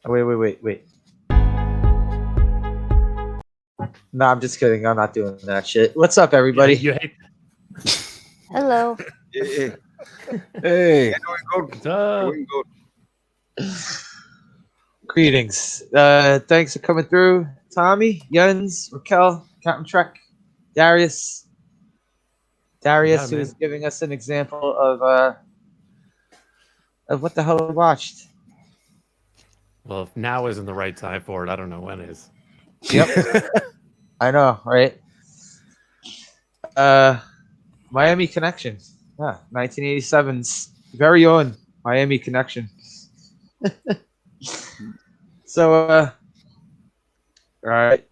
Wait. No, I'm just kidding. I'm not doing that shit. What's up, everybody? You hate Hello. Yeah. Hey, Doing good. Doing good. Greetings. Thanks for coming through, Tommy, Jens, Raquel, Captain Trek, Darius. Darius, Yeah, who's man. giving us an example of what the hell we watched. Well, if now isn't the right time for it, I don't know when is. Yep. I know, right? Miami Connection. Yeah, 1987's very own Miami Connection. So, all right.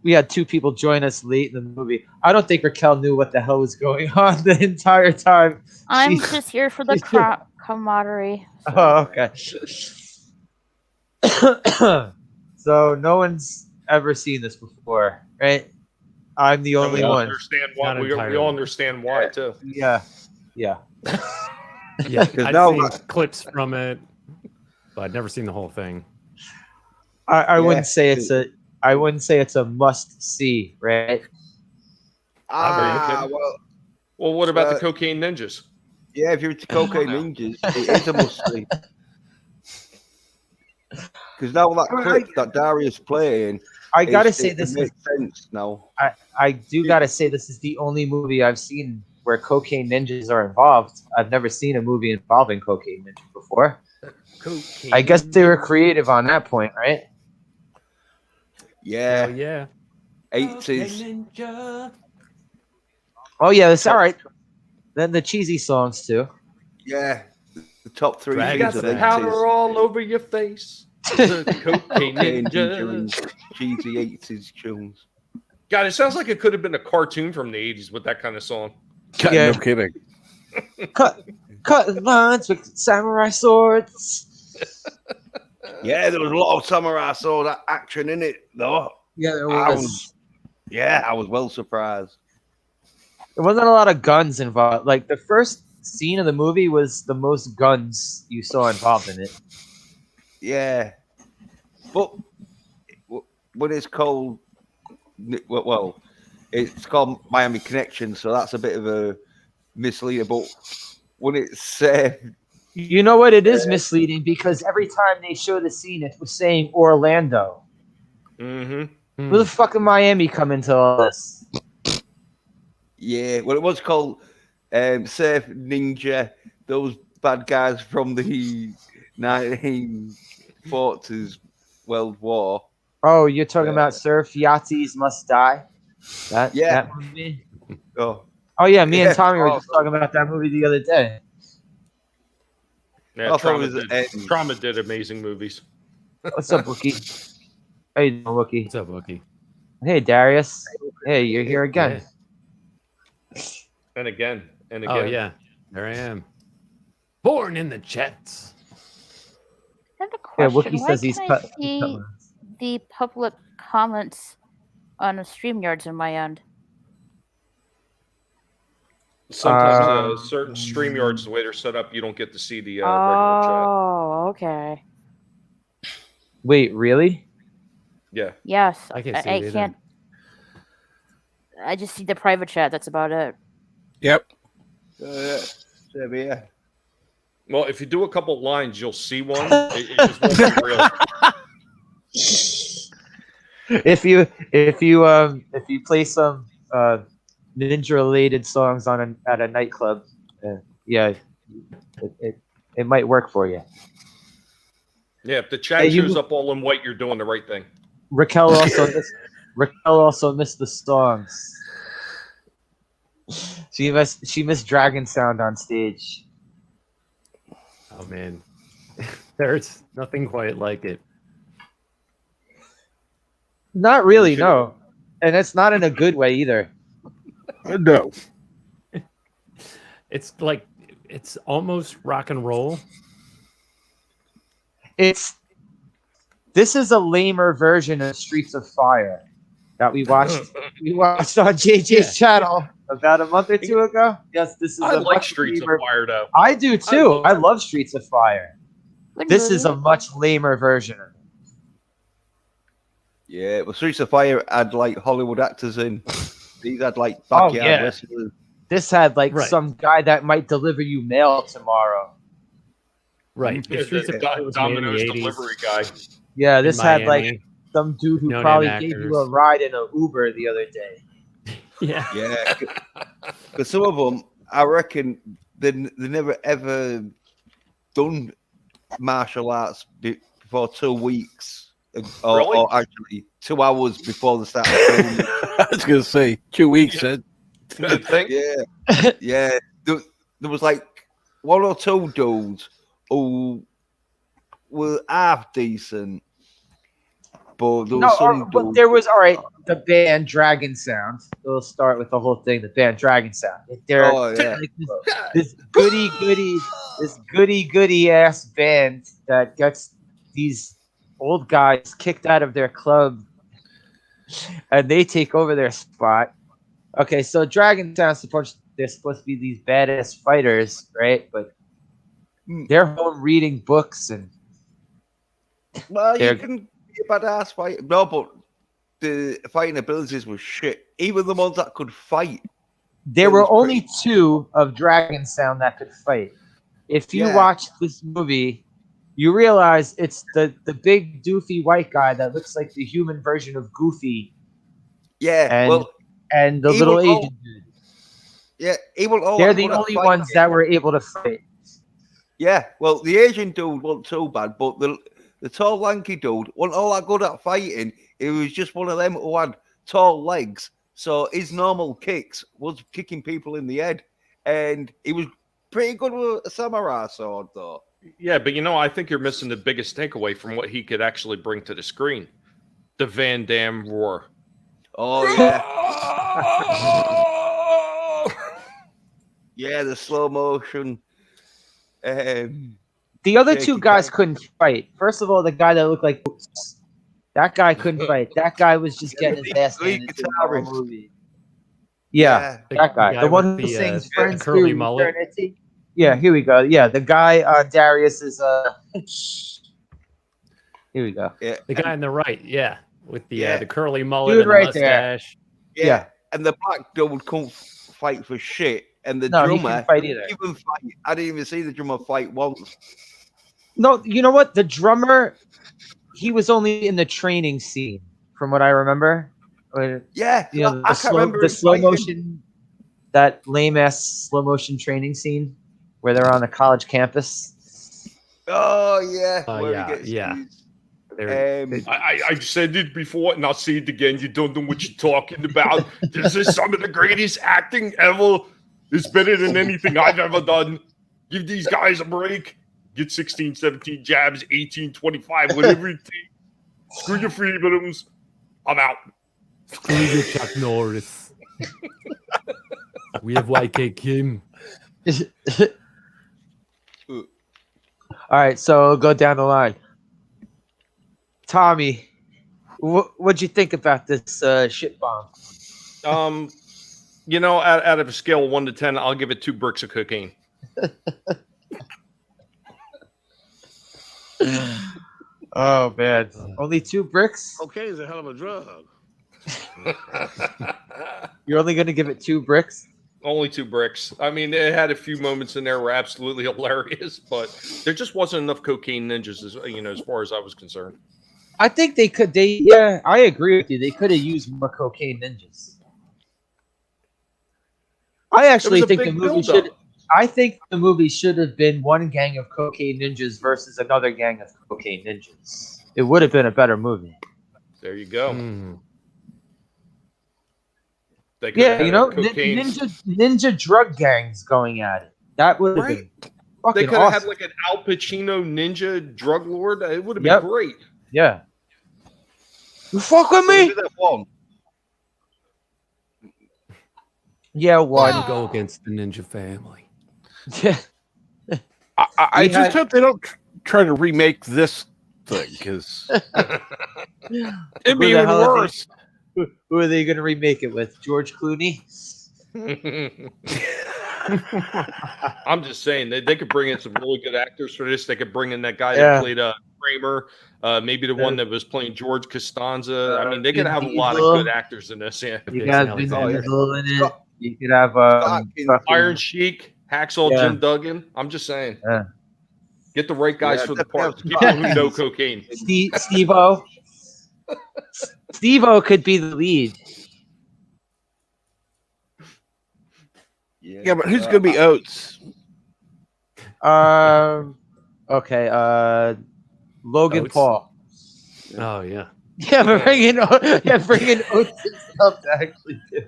We had two people join us late in the movie. I don't think Raquel knew what the hell was going on the entire time. I'm She- just here for the camaraderie. Oh, okay. So no one's ever seen this before, right? I'm the only we all one. understand why. Not We entirely. all understand why too. Yeah. Yeah, I've now- seen clips from it, but I've never seen the whole thing. I wouldn't say it's a must see, right? Well, what about the Cocaine Ninjas? Yeah, if you're into Cocaine Ninjas, it is a must see. Because now that clip that Darius playing, I gotta it say this is makes sense now. I do gotta say this is the only movie I've seen where cocaine ninjas are involved. I've never seen a movie involving cocaine ninjas before. Cocaine. I guess they were creative on that point, right? Yeah, Hell yeah. 80s. Oh yeah, that's all right. Then the cheesy songs too. Yeah, the top three. You Dragons got things of of the that. powder all over your face. The Cocaine Cocaine Ninja Ninjas. and cheesy 80s tunes. God, it sounds like it could have been a cartoon from the 80s with that kind of song. Yeah. No kidding. Cut lines with samurai swords. Yeah, there was a lot of samurai sword action in it, though. Yeah, there I was. I was well surprised. There wasn't a lot of guns involved. Like the first scene of the movie was the most guns you saw involved in it. Yeah, but when it's called, well, it's called Miami Connection, so that's a bit of a misleader. But when it's said, You know what? It is misleading because every time they show the scene, it was saying Orlando. Mm-hmm. Where the fuck did Miami come into all this? yeah, well, it was called Surf Ninja. Those bad guys from the 1940s World War. Oh, you're talking about Surf Yachts Must Die? Yeah. That movie? Oh, Oh, yeah. Me Yeah. and Tommy were just talking about that movie the other day. Yeah, I thought it Trauma, was, did, Trauma did amazing movies. What's up, Wookie? How you doing, Wookie? What's up, Wookie? Hey, Darius. Hey, you're here again. And again. Oh, yeah. There I am. Born in the Jets. I have a Yeah, question. Wookie Why says he's can cut. I see the public comments on the StreamYards on my end? Sometimes certain StreamYards, the way they're set up, you don't get to see the regular Oh, okay. Wait, really? chat. Yeah. Yes. I can't see I it either. can't. I just see the private chat. That's about it. Yep. yeah. Same here. Well, if you do a couple lines, you'll see one. It just won't be real. If you play some ninja related songs at a nightclub, yeah, it might work for you. Yeah, if the chat Hey, you- shows up all in white, you're doing the right thing. Raquel also missed the songs. She missed Dragon Sound on stage. Oh, man. There's nothing quite like it. Not really, no, and it's not in a good way either. No. It's like, it's almost rock and roll. This is a lamer version of Streets of Fire that we watched. We watched on JJ's channel about a month or two ago. Yes, this is. I a like much Streets of lamer- Fire, though. I do too. I love Streets of Fire. Good This is a movie. much lamer version of it. Yeah, well, Streets of Fire had like Hollywood actors in. These had like Oh, backyard yeah. wrestlers. This had like Right. some guy that might deliver you mail tomorrow. Right. Yeah, The Streets of the Fire was made in the Domino's 80s delivery guy. Yeah, in this had like Miami. some dude who No-name probably gave you a actors. ride in an Uber the other day. Yeah. Yeah, because some of them, I reckon, they never ever done martial arts before 2 weeks, or, Really? or actually 2 hours before the start. Of filming. I was gonna say 2 weeks. You think? Yeah, yeah. There was like 1 or 2 dudes who were half decent, but there was some but dudes. there was all right. The band Dragon Sound. We'll start with the whole thing. The band Dragon Sound. They're Oh, yeah. like this goody ass band that gets these old guys kicked out of their club, and they take over their spot. Okay, so Dragon Sound they're supposed to be these badass fighters, right? But they're home reading books and Well, They're- you can be a badass fight. No, but the fighting abilities were shit. Even the ones that could fight. there It were was only pretty- 2 of Dragon Sound that could fight. If you Yeah. watch this movie, you realize it's the big doofy white guy that looks like the human version of Goofy Yeah, And- well, and the He little was all- Asian dude. yeah, even all They're that the good at only fighting. ones that were able to fight. Yeah, well, the Asian dude wasn't too bad, but the tall, lanky dude wasn't all that good at fighting. It was just one of them who had tall legs, so his normal kicks was kicking people in the head, and he was pretty good with a samurai sword, though. Yeah, but I think you're missing the biggest takeaway from what he could actually bring to the screen. The Van Damme roar. Oh yeah, yeah, the slow motion. The other Shaky 2 guys cam. couldn't fight. First of all, the guy that looked like that guy couldn't fight. That guy was just getting his ass Lead handed to him the whole guitarist. movie. Yeah, that guy. The one with who sings the Friends curly to mullet. Eternity. Yeah, here we go. Yeah, the guy Darius is here we go. Yeah, The guy on the right, yeah, with Yeah. the curly mullet Dude and the right there. mustache. yeah, Yeah. and the black dude couldn't fight for shit, and the No, he drummer couldn't fight either. didn't even fight. I didn't even see the drummer fight once. No, you know what? The drummer, he was only in the training scene, from what I remember. Yeah, You know, I can't remember the him slow fighting. motion, that lame ass slow motion training scene where they're on a college campus. Oh yeah, Oh, where yeah, he gets yeah. used. They're- I said it before and I'll say it again. You don't know what you're talking about. This is some of the greatest acting ever. It's better than anything I've ever done. Give these guys a break. Get 16, 17 jabs, 18, 25, whatever it takes. Screw your freedoms. I'm out. Screw you, Chuck Norris. We have YK Kim. All right, so go down the line. Tommy, what'd you think about this shit bomb? Out of a scale of 1 to 10, I'll give it 2 bricks of cocaine. Oh man, only 2 bricks? Okay, is a hell of a drug. You're only gonna give it 2 bricks? Only 2 bricks. I mean, it had a few moments in there were absolutely hilarious, but there just wasn't enough cocaine ninjas, as far as I was concerned. I think they could. Yeah, I agree with you. They could have used more cocaine ninjas. I actually It was a think the big movie buildup. should. I think the movie should have been one gang of cocaine ninjas versus another gang of cocaine ninjas. It would have been a better movie. There you go. Mm. They could have Yeah, had a cocaine. ninja drug gangs going at it. That would have Right. been They fucking could have awesome. had like an Al Pacino ninja drug lord. It would have Yep. been great. Yeah. You fuck with Who me? did that one? Yeah, One one. to go against the Ninja family. I We just had- hope they don't try to remake this thing because it'd be Who the even hell are they? worse. Who are they going to remake it with? George Clooney? I'm just saying they could bring in some really good actors for this. They could bring in that guy Yeah. that played Kramer, maybe the one that was playing George Costanza. I mean, they could Vin have a lot of Diesel. good actors in this. Yeah. You Jason got Vin Alexander. Diesel in it. Scott- You could have Atkins, fucking- Iron Sheik, Hacksaw Yeah. Jim Duggan. I'm just saying. Yeah. Get the right guys Yeah, for the definitely parts. have People who Scott know Atkins. cocaine. Steve-O. Steve-O could be the lead. Yeah, but who's gonna be Oates? Okay. Logan Oates? Paul. Oh yeah. Yeah, but bringing Oates and stuff to actually do.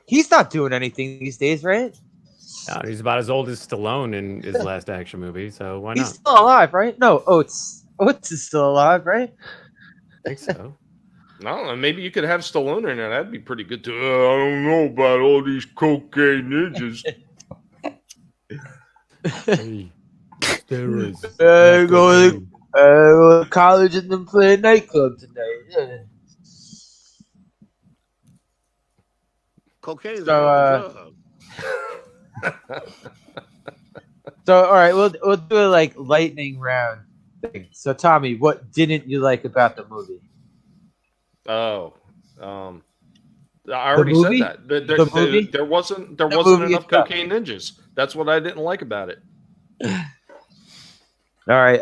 He's not doing anything these days, right? He's about as old as Stallone in his last action movie, so why He's not? still alive, right? No, Oates. Oates is still alive, right? I think so. I don't know. Maybe you could have Stallone in there. That'd be pretty good too. I don't know about all these cocaine ninjas. Hey, steroids. Go to college and then play a nightclub tonight. Yeah. Cocaine is So, a drug. So, all right, we'll do a like lightning round thing. So, Tommy, what didn't you like about the movie? Oh, I already movie? said that. The movie? There wasn't movie enough itself. cocaine ninjas. That's what I didn't like about it. All right,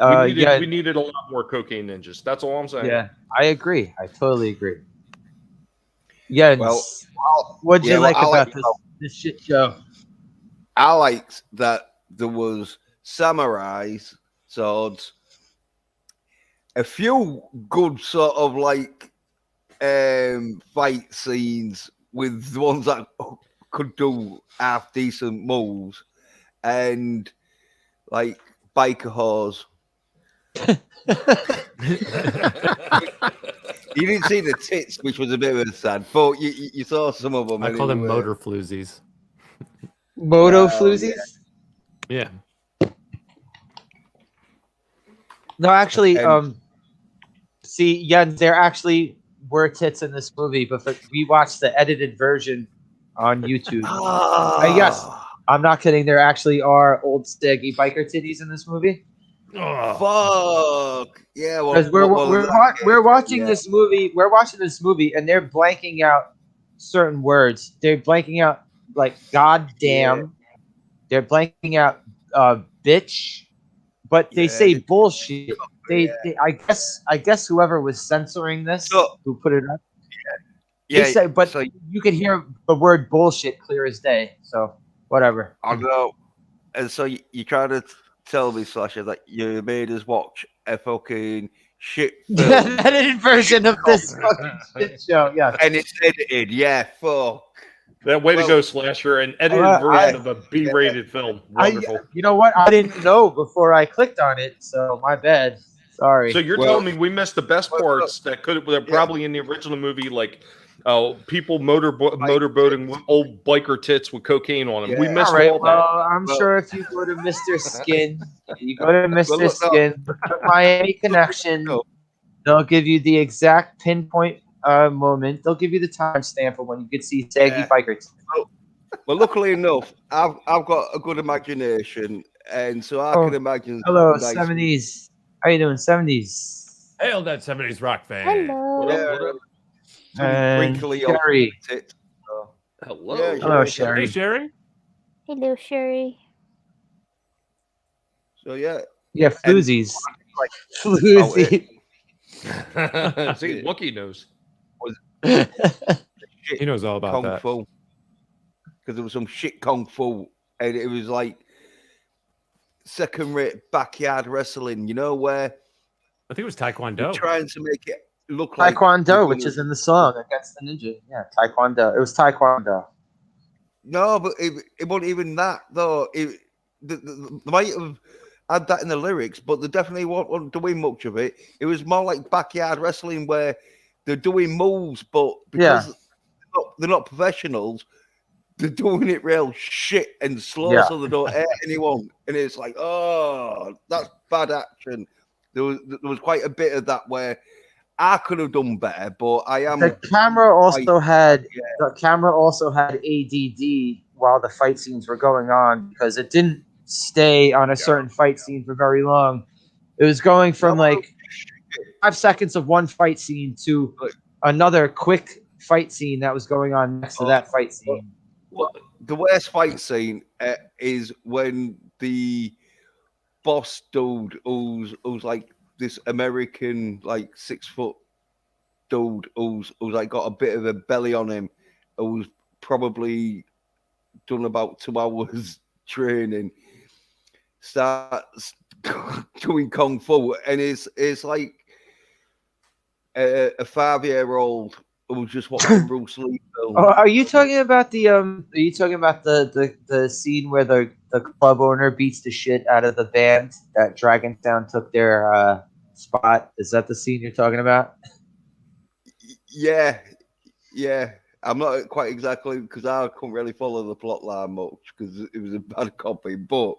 We needed a lot more cocaine ninjas. That's all I'm saying. yeah, I agree. I totally agree. Yeah, Well, what'd you yeah, like well, I about like- this shit show? I liked that there was samurais, swords, a few good sort of like fight scenes with the ones that could do half decent moves, and like biker whores. You didn't see the tits, which was a bit of a sad, but you saw some of them. I call them anyway. motor floozies. Moto Well, floozies? Yeah. No, actually, And- see, yeah, there actually were tits in this movie, but we watched the edited version on YouTube. Yes. I'm not kidding. There actually are old staggy biker titties in this movie. Fuck. Yeah, well, Because we're watching this movie. We're watching this movie, and they're blanking out certain words. They're blanking out like "goddamn." They're blanking out "bitch," but they Yeah, say they- bullshit. They, I guess whoever was censoring this, So- who put it up, Yeah, they said, but so you could hear the word bullshit clear as day. So whatever. I know. And so you try to tell me, Slasher, that you made us watch a fucking shit film, Edited version of this fucking shit show. Yeah. and it's edited. Yeah, fuck. That way to Well, go, Slasher, an edited version of a B-rated film. Wonderful. You know what? I didn't know before I clicked on it, so my bad. Sorry. So you're Well- telling me we missed the best parts that could have probably in the original movie, like people motorboating with old biker tits with cocaine on them. We Yeah. missed All right. all that. Well, I'm Well- sure if you go to Mr. Skin, you go to Mr. look, no. Skin, look at Miami Connection. No. They'll give you the exact pinpoint moment. They'll give you the timestamp of when you could see saggy Yeah. bikers. Well, luckily enough, I've got a good imagination, and so I Oh, can imagine. Hello, nice- 70s. How you doing, 70s? Hail that 70s rock fan. Hello. What up, what up? some And wrinkly old Sherry. tits. Hello. Yeah, Hello, Hey, Sherry. Sherry. Hello, Sherry. So yeah, Yeah, floozies. like- Floozy. See, Wookie knows. He knows all about kung that. fu, because there was some shit kung fu, and it was like second-rate backyard wrestling. You know where I think it was you're Taekwondo. trying to make it look like Taekwondo, you're which gonna- is in the song Against the Ninja. Yeah, Taekwondo. It was Taekwondo. No, but it wasn't even that though. They might have had that in the lyrics, but they definitely weren't doing much of it. It was more like backyard wrestling where they're doing moves, but because they're not professionals, they're doing it real shit and slow, Yeah. so they don't hurt anyone. And it's like, oh, that's bad action. There was quite a bit of that where I could have done better, but I am. The camera also had ADD while the fight scenes were going on because it didn't stay on a certain fight scene for very long. It was going from like 5 seconds of one fight scene to another quick fight scene that was going on next to that fight scene. Well, the worst fight scene is when the boss dude who's like this American like 6 foot dude who's like got a bit of a belly on him, who's probably done about 2 hours training, starts doing kung fu, and it's like a 5-year-old who's just watching Bruce Lee film. Oh, are you talking about the scene where the club owner beats the shit out of the band that Dragontown took their spot? Is that the scene you're talking about? Yeah. I'm not quite exactly because I couldn't really follow the plot line much because it was a bad copy. But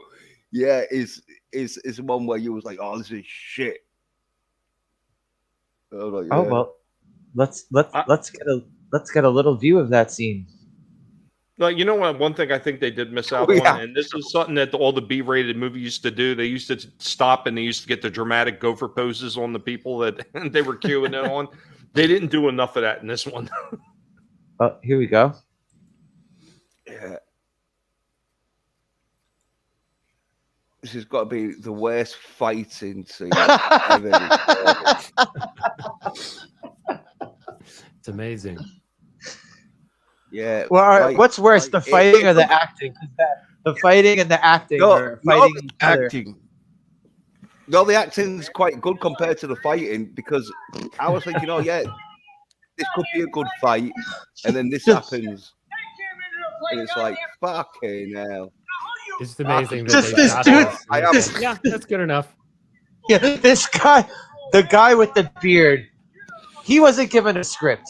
yeah, it's one where you was like, "Oh, this is shit." Like, Oh well, let's get a little view of that scene. Like, you know what? One thing I think they did miss out on, and this is something that all the B-rated movies used to do. They used to stop and they used to get the dramatic gopher poses on the people that they were queuing in on. They didn't do enough of that in this one. Oh, here we go. Yeah. This has got to be the worst fighting scene ever. It's amazing. Yeah. Well, all right, like- what's worse, the like, fighting or the acting? 'Cause the fighting and the acting are fighting each other. Acting. No, the acting's quite good compared to the fighting because I was thinking, oh yeah, this could be a good fight, and then this happens, and it's like fucking hell. It's amazing that Just they this got dude- this. Yeah, that's good enough. Yeah, this guy, the guy with the beard, he wasn't given a script.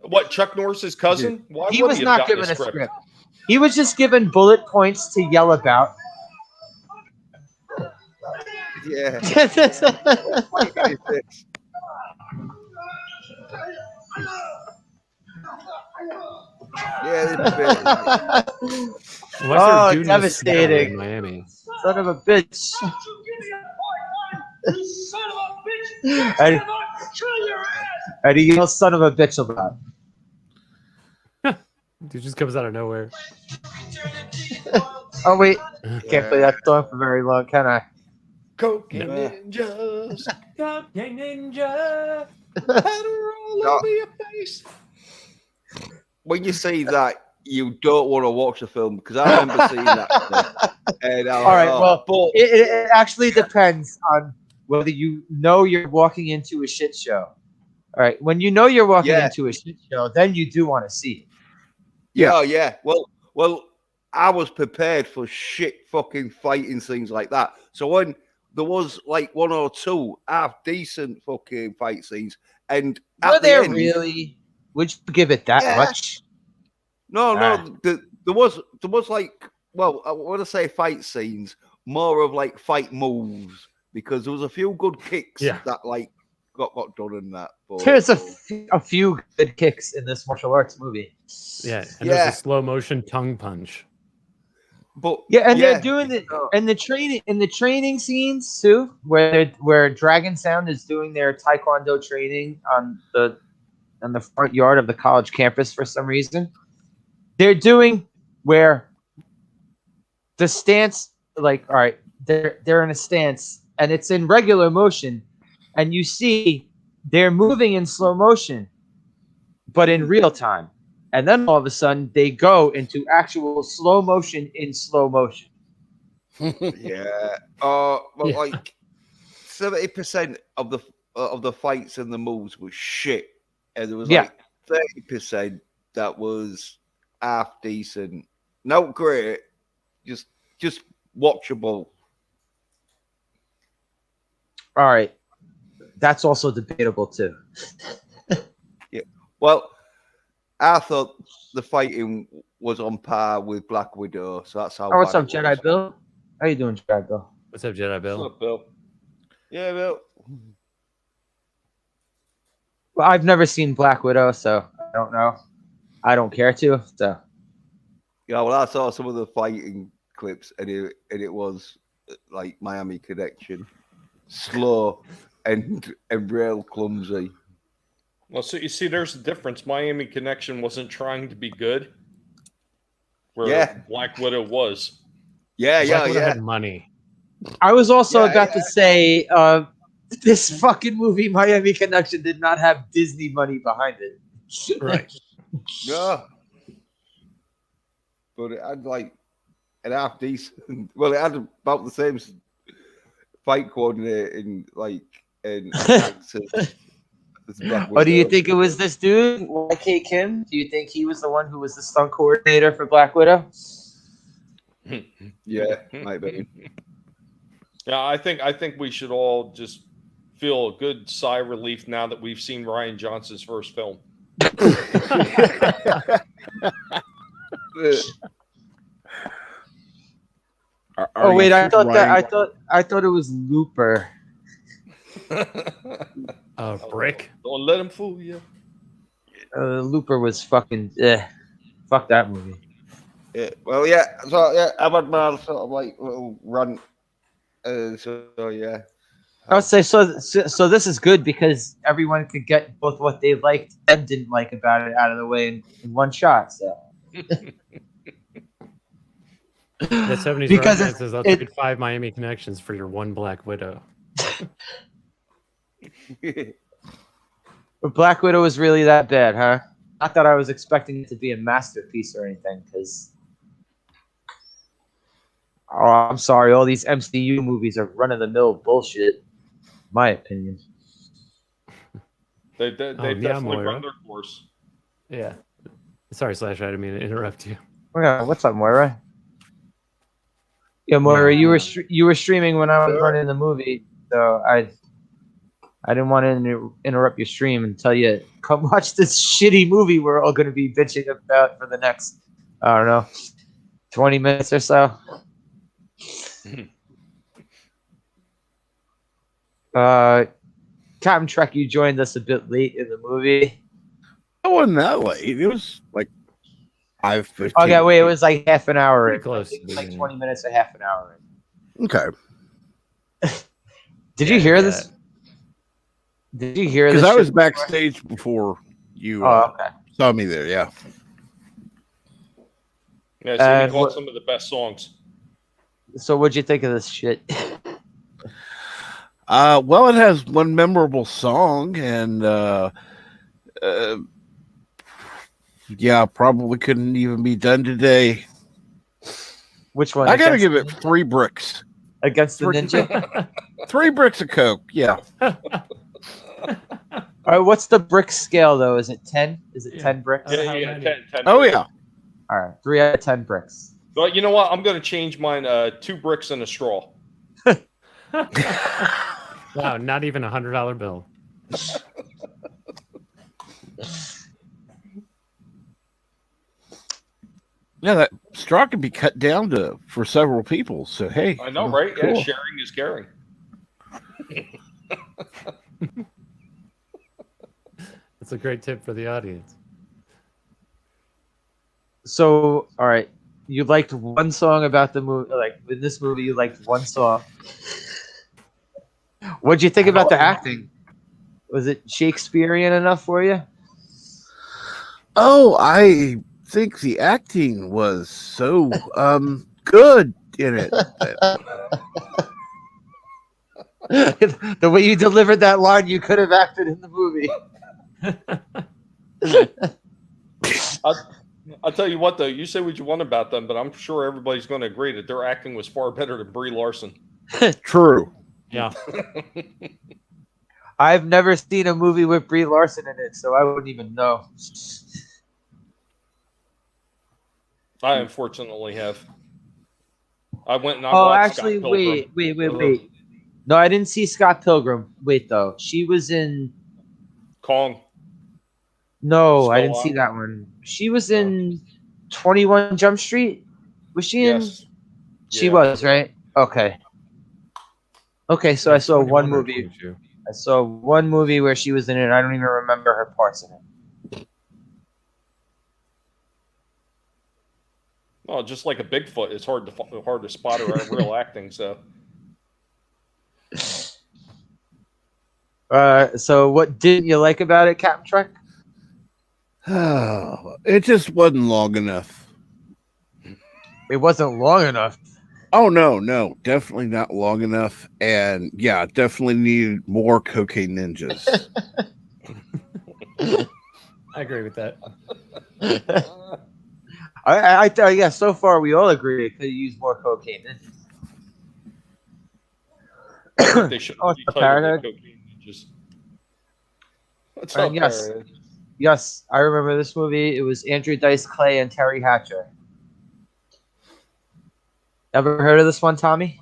What, Chuck Norris's cousin? Why He would was have not gotten given a script. He was just given bullet points to yell about. Yeah. Yeah, Why is Oh, there a dude in a devastating. in Miami? Son of a bitch. And he yells son of a bitch about. Dude just comes out of nowhere. Oh wait, can't play that song for very long, can I? Cocaine No. ninjas. Cocaine ninja. All No. over your face. when you say that, you don't want to watch the film because I remember seeing that. And All right, well, but it actually depends on whether you know you're walking into a shit show. All right, when you know you're walking Yeah. into a shit show, then you do want to see it. Yeah. oh yeah, well, I was prepared for shit fucking fighting scenes like that. So when there was like one or two half decent fucking fight scenes, and at Were the there end, really? Would you give it that Yeah. much? no, Ah. there was like, well, I want to say fight scenes, more of like fight moves because there was a few good kicks Yeah. that like got done in that. But, There's a few good kicks in this martial arts movie. Yeah, and Yeah. there's a slow motion tongue punch. but Yeah, and yeah, they're doing it uh, in the training scenes too, where Dragon Sound is doing their taekwondo training on the front yard of the college campus for some reason. They're doing where the stance, like, all right, they're in a stance and it's in regular motion, and you see they're moving in slow motion, but in real time. And then all of a sudden they go into actual slow motion in slow motion. yeah. Well, Yeah. like 70% of the fights and the moves was shit, and there was Yeah. like 30% that was half decent, not great, just watchable. All right. That's also debatable too. Well, I thought the fighting was on par with Black Widow, so that's how. Oh, what's bad up, it Jedi was. Bill? How you doing, Jedi Bill? What's up, Jedi Bill? What's up, Bill? Yeah, well, Well, I've never seen Black Widow, so I don't know. I don't care to. So Yeah, well, I saw some of the fighting clips, and it was like Miami Connection, slow and real clumsy. Well, so you see, there's a difference. Miami Connection wasn't trying to be good, where Yeah. Black Widow was. Yeah, Black Widow yeah. had money. I was also Yeah, about to say, this fucking movie, Miami Connection, did not have Disney money behind it. Right. Yeah. But it had like an half decent. Well, it had about the same fight coordinator in attacks as Black Or do you Widow. think it was this dude, YK Kim? Do you think he was the one who was the stunt coordinator for Black Widow? Yeah, might be. Yeah, I think we should all just feel a good sigh of relief now that we've seen Ryan Johnson's first film. Oh wait, I thought it was Looper. Brick. Don't let him fool you. Looper was fucking fuck that movie. Yeah, well, yeah. So yeah, I've had my sort of like little run. So yeah, I would say so this is good because everyone could get both what they liked and didn't like about it out of the way in one shot. So The 70s Because Rock says, I'll trade 5 Miami Connections for your 1 Black Widow. But Black Widow was really that bad, huh? Not that I was expecting it to be a masterpiece or anything, because I'm sorry, all these MCU movies are run-of-the-mill bullshit, my opinion. They yeah, definitely Moira. run their course. Yeah. Sorry, Slash, I didn't mean to interrupt you. Yeah, what's up, Moira? Yeah, Moira, you were streaming when I was running the movie, so I didn't want to interrupt your stream and tell you, come watch this shitty movie we're all going to be bitching about for the next, I don't know, 20 minutes or so. Captain Trek, you joined us a bit late in the movie. It wasn't that late. It was like 5:15. Okay, wait, it was like half an hour. Pretty in. close It was to like the 20 minutes or half an hour. in. Okay. Did you hear this? Did you hear this? Because I was shit? backstage before you Oh, okay. saw me there. Yeah. Yeah, so And you caught what- some of the best songs. So what'd you think of this shit? Well, it has one memorable song, and yeah, probably couldn't even be done today. Which one? I gotta Against- give it 3 bricks. against the three- ninja. 3 bricks of Coke. Yeah. All right, what's the brick scale though? Is it 10? Is it Yeah. 10 bricks? Yeah. Yeah, how yeah, many? 10. Oh yeah. All right, 3 out of 10 bricks. But you know what? I'm going to change mine. 2 bricks and a straw. Wow, not even a $100 bill. Yeah, that straw can be cut down for several people. So hey, I know, right? Cool. Yeah, sharing is caring. That's a great tip for the audience. So, all right, you liked one song about the movie. Like in this movie, you liked one song. What'd you think about the acting? Was it Shakespearean enough for you? Oh, I think the acting was so good in it. The way you delivered that line, you could have acted in the movie. I'll tell you what, though. You say what you want about them, but I'm sure everybody's going to agree that their acting was far better than Brie Larson. True. Yeah. I've never seen a movie with Brie Larson in it, so I wouldn't even know. I unfortunately have. I went and I Oh, watched actually, Scott Pilgrim. wait. No, I didn't see Scott Pilgrim. Wait, though. She was in... Kong. No, I Still didn't see on? that one. She was in 21 Jump Street? Was she in... Yes. She Yeah. was, right? Okay. Okay, so I saw one movie. I saw one movie where she was in it. And I don't even remember her parts in it. Oh, just like a Bigfoot, it's hard to spot her real acting. So So what didn't you like about it, Captain Trek? It just wasn't long enough. It wasn't long enough. Oh no, definitely not long enough. And yeah, definitely needed more cocaine ninjas. I agree with that. Yeah, so far we all agree it could use more cocaine. they should Oh, be it's the titled Paranoid? Cocaine Ninjas. What's And up, yes. Paranoid? Yes, I remember this movie. It was Andrew Dice Clay and Terry Hatcher. Ever heard of this one, Tommy?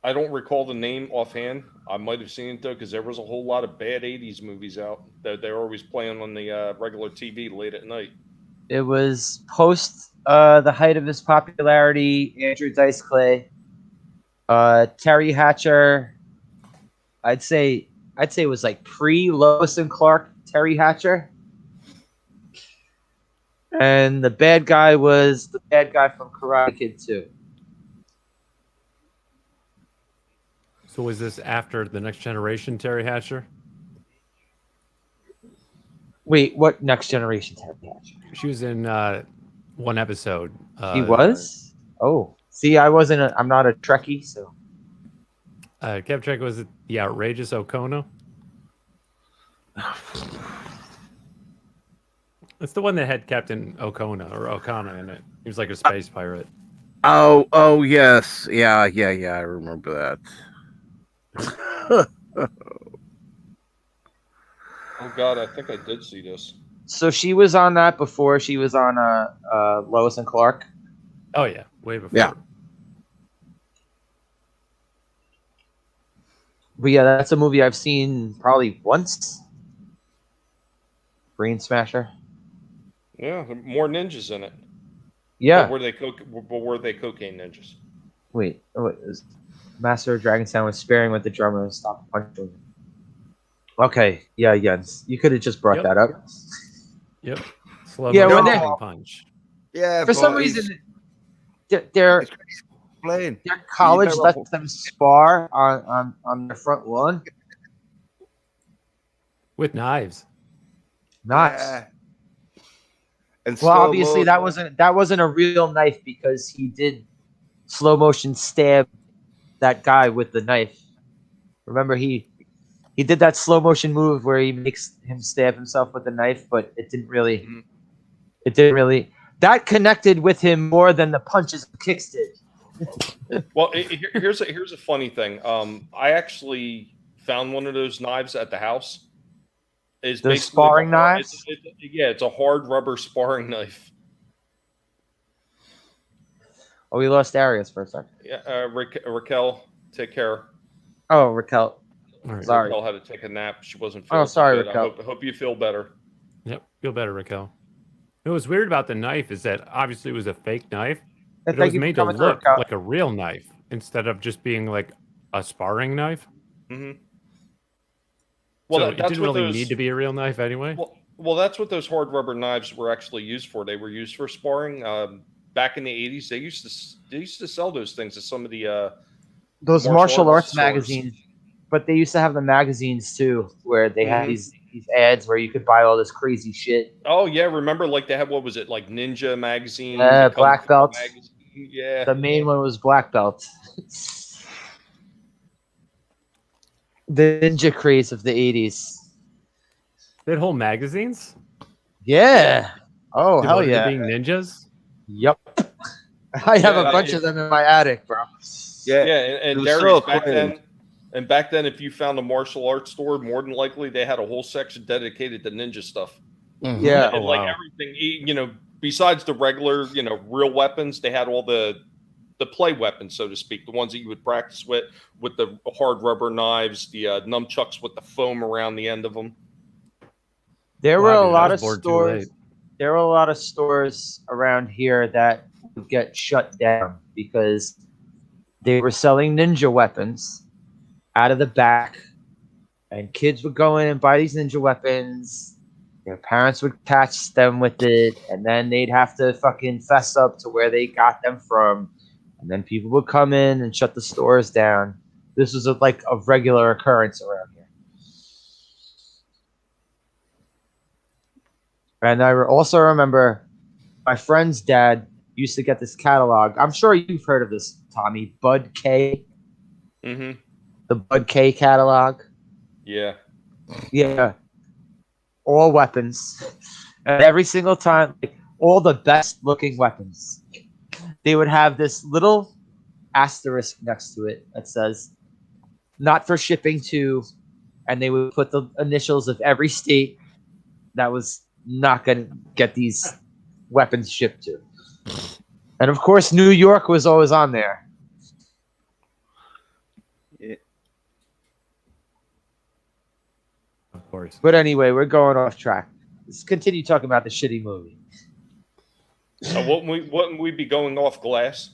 I don't recall the name offhand. I might have seen it though, because there was a whole lot of bad '80s movies out that they're always playing on the regular TV late at night. It was post the height of his popularity. Andrew Dice Clay, Terry Hatcher. I'd say it was like pre Lois and Clark. Terry Hatcher, and the bad guy was the bad guy from Karate Kid 2. So was this after The Next Generation, Terry Hatcher? Wait, what Next Generation Terry Hatcher? She was in one episode. He was? Oh, see, I'm not a Trekkie, so. Captain Trek, was it the outrageous Okono? It's the one that had Captain Okona or Okana in it. He was like a space pirate. Oh yes. Yeah, I remember that. Oh God, I think I did see this. So she was on that before she was on Lois and Clark. Oh yeah, way before. Yeah. But yeah, that's a movie I've seen probably once. Brain Smasher. Yeah, more ninjas in it. Yeah. But were they cocaine ninjas? Wait. Master of Dragonstown was sparing with the drummer and stopped punching. Okay. Yeah, Jens. You could have just brought Yep. that up. Yep. Slow Yeah, motion when punching punch. Yeah, For some but reason, their playing. college better- lets them spar on their front lawn. With knives. Nice. Yeah. And Well, slow obviously mo- that wasn't a real knife because he did slow motion stab that guy with the knife. Remember he did that slow motion move where he makes him stab himself with the knife, but it didn't really that connected with him more than the punches and kicks did. Well, here's a funny thing. I actually found one of those knives at the house. It's Those basically sparring knives? It's a hard rubber sparring knife. Oh, we lost Arius for a second. Yeah, Raquel, take care. Oh, Raquel. All right. Sorry. Raquel had to take a nap. She wasn't. Oh, Feeling too sorry, good. Raquel. I hope you feel better. Yep. Feel better, Raquel. What was weird about the knife is that obviously it was a fake knife, And but it thank was you for made to coming look Raquel. like a real knife instead of just being like a sparring knife. Mm-hmm. So Well, it didn't what really those, need to be a real knife anyway. Well, that's what those hard rubber knives were actually used for. They were used for sparring. Back in the '80s, they used to sell those things at some of the Those martial martial arts arts stores. magazines, but they used to have the magazines too, where they had these ads where you could buy all this crazy shit. Oh yeah, remember like they had what was it like Ninja magazine? Yeah, the Kung Black Fu Belt. magazine, Yeah. The main one was Black Belt. The ninja craze of the 80s. They had whole magazines Yeah. Oh, hell devoted to yeah. being ninjas. Yep. I have Yeah, a bunch of them in my attic, bro. Yeah, Yeah. and was Darius, so back cool. then, and back then, if you found a martial arts store, more than likely they had a whole section dedicated to ninja stuff. Yeah. And Oh, like wow. everything, besides the regular, real weapons, they had all the play weapons, so to speak, the ones that you would practice with the hard rubber knives, the nunchucks with the foam around the end of them. There Wow, were a dude, I lot was of bored too stores. late. There were a lot of stores around here that would get shut down because they were selling ninja weapons out of the back and kids would go in and buy these ninja weapons. Their parents would catch them with it, and then they'd have to fucking fess up to where they got them from. And then people would come in and shut the stores down. This was like a regular occurrence around here. And I also remember my friend's dad used to get this catalog. I'm sure you've heard of this, Tommy. Bud K. Mm-hmm. The Bud K catalog. Yeah. Yeah. All weapons. And every single time, like, all the best looking weapons. They would have this little asterisk next to it that says, not for shipping to, and they would put the initials of every state that was not going to get these weapons shipped to. And of course, New York was always on there. Yeah. Of course. But anyway, we're going off track. Let's continue talking about the shitty movie. Wouldn't we be going off glass?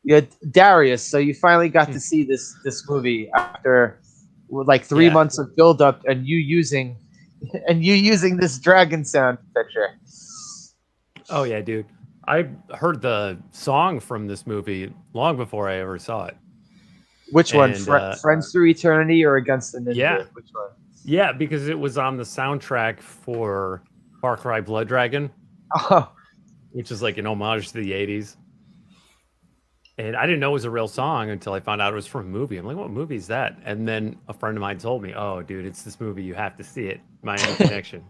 Yeah, Darius. So you finally got to see this movie after like 3 months of build up, and you using this dragon sound picture. Oh yeah, dude. I heard the song from this movie long before I ever saw it. Which one? And, Friends Through Eternity or Against the Ninja? Yeah. Which one? Yeah, because it was on the soundtrack for Far Cry Blood Dragon, Oh, which is like an homage to the 80s. And I didn't know it was a real song until I found out it was from a movie. I'm like, what movie is that? And then a friend of mine told me, oh, dude, it's this movie. You have to see it. Miami Connection.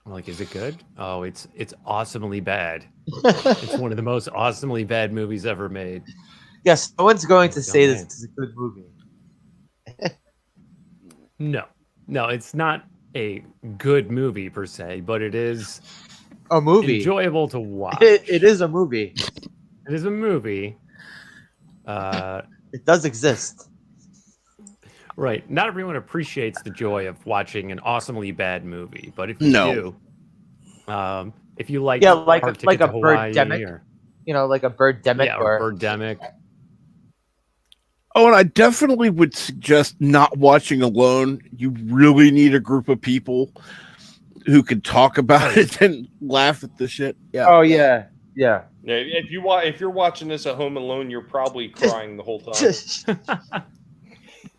I'm like, is it good? Oh, it's awesomely bad. It's one of the most awesomely bad movies ever made. yes. No one's going to Oh, say man. this is a good movie. No, it's not a good movie per se, but it is A movie. enjoyable to watch. It is a movie. It is a movie. It does exist. Right. Not everyone appreciates the joy of watching an awesomely bad movie, but if you No. do, if you like, Yeah, like Hard a- like Ticket a to Hawaii Birdemic, or, You know, like a Birdemic yeah, or or Birdemic. Oh, and I definitely would suggest not watching alone. You really need a group of people who can talk about it and laugh at the shit. Yeah. oh yeah, yeah. Yeah, if you're watching this at home alone, you're probably crying the whole time.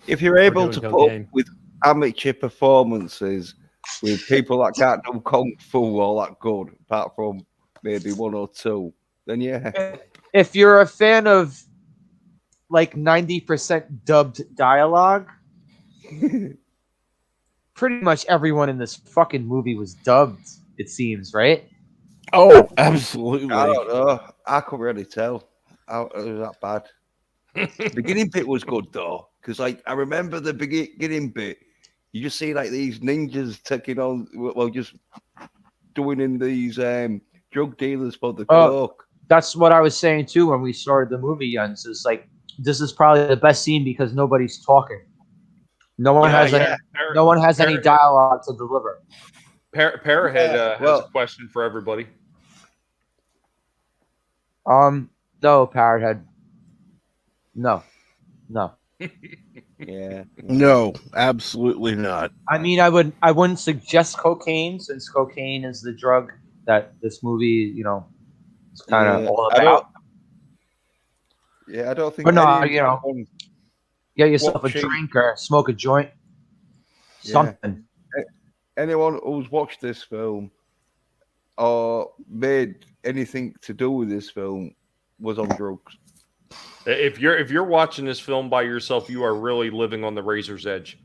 If you're able doing to put cocaine. up with amateur performances with people that can't do kung fu all that good, apart from maybe one or two, then yeah. If you're a fan of like 90% dubbed dialogue, pretty much everyone in this fucking movie was dubbed, it seems, right? Oh, absolutely. I don't know. I couldn't really tell. It was that bad. The beginning bit was good though, because like I remember the beginning bit. You just see like these ninjas taking on, well, just doing in these drug dealers for the coke. That's what I was saying too when we started the movie, Jens. It's like this is probably the best scene because nobody's talking. No one has any dialogue to deliver. Parahead has a question for everybody. No, Parrothead. No. Yeah. No, absolutely not. I mean, I wouldn't suggest cocaine since cocaine is the drug that this movie, you know, is kind of all about. I don't think. But no, any- you know, get yourself Watching- a drink or smoke a joint. Yeah. Something. anyone who's watched this film or made anything to do with this film was on drugs. If you're watching this film by yourself, you are really living on the razor's edge.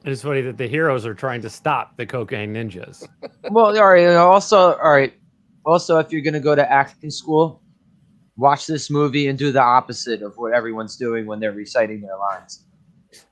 It is funny that the heroes are trying to stop the cocaine ninjas. Well, all right. Also, if you're gonna go to acting school, watch this movie and do the opposite of what everyone's doing when they're reciting their lines.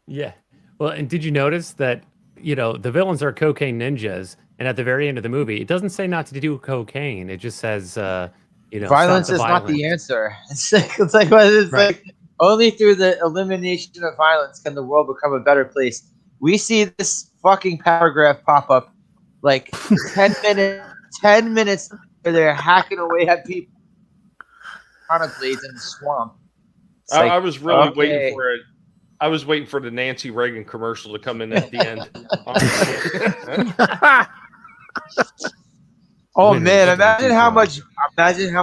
Yeah. Well, and did you notice that, you know, the villains are cocaine ninjas, and at the very end of the movie, it doesn't say not to do cocaine. It just says, you know, Violence stop is the not the violence. answer. It's like Right. like only through the elimination of violence can the world become a better place. We see this fucking paragraph pop up like 10 minutes where they're hacking away at people. Katana blades in the swamp. It's I like, was really okay. waiting for it. I was waiting for the Nancy Reagan commercial to come in at the end. Oh Winners man, don't imagine do how drugs.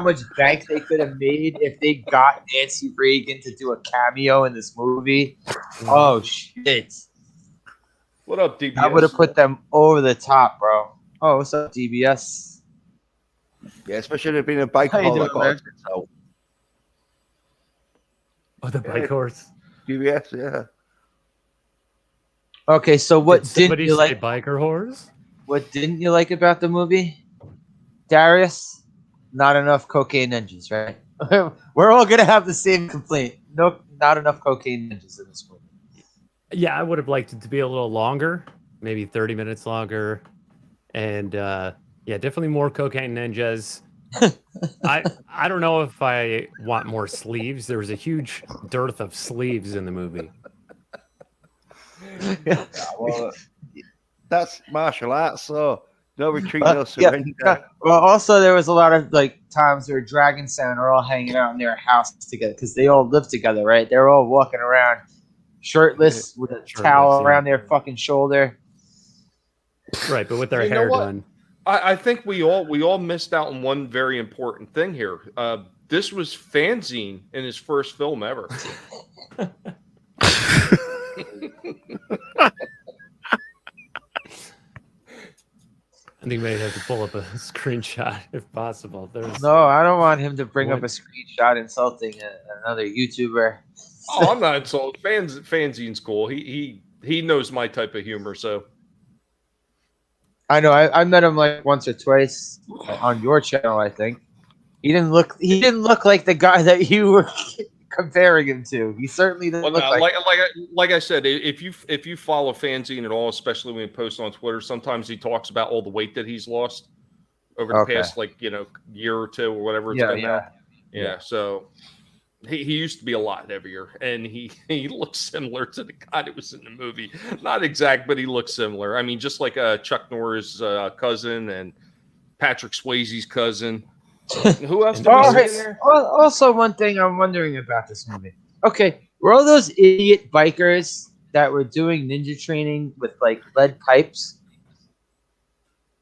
much bank they could have made if they got Nancy Reagan to do a cameo in this movie. Oh shit. What up, DBS? That would have put them over the top, bro. Oh, what's up, DBS? Yeah, especially if it had been a bike How you haul. doing, So, Oh, the bike horse. GBS, yeah. Okay, so what Did didn't somebody you say like? biker horse? What didn't you like about the movie, Darius? Not enough cocaine ninjas, right? We're all gonna have the same complaint. No, not enough cocaine ninjas in this movie. Yeah, I would have liked it to be a little longer, maybe 30 minutes longer. And yeah, definitely more cocaine ninjas. I don't know if I want more sleeves. There was a huge dearth of sleeves in the movie. Yeah, well, that's martial arts, so no retreat, no surrender. Yeah. Well, also there was a lot of like times where Dragon Sound are all hanging out in their house together because they all live together, right? They're all walking around shirtless with a Shirtless, towel yeah. around their fucking shoulder. Right, but with their You know hair what? done. I think we all missed out on one very important thing here. This was Fanzine in his first film ever. I think maybe have to pull up a screenshot if possible. There's No, I don't want him to bring up a screenshot insulting another YouTuber. Oh, I'm not insulted. Fanzine's cool. He knows my type of humor. So I know. I met him like once or twice on your channel. I think he didn't look like the guy that you were comparing him to. He certainly didn't well, look no, like. like I said, if you follow Fanzine at all, especially when he posts on Twitter, sometimes he talks about all the weight that he's lost over the past year or two or whatever it's been now. Yeah. So he used to be a lot heavier, and he looks similar to the guy that was in the movie. Not exact, but he looks similar. I mean, just like Chuck Norris' cousin and Patrick Swayze's cousin. Who else did we see in there? Also, one thing I'm wondering about this movie. Okay, were all those idiot bikers that were doing ninja training with like lead pipes?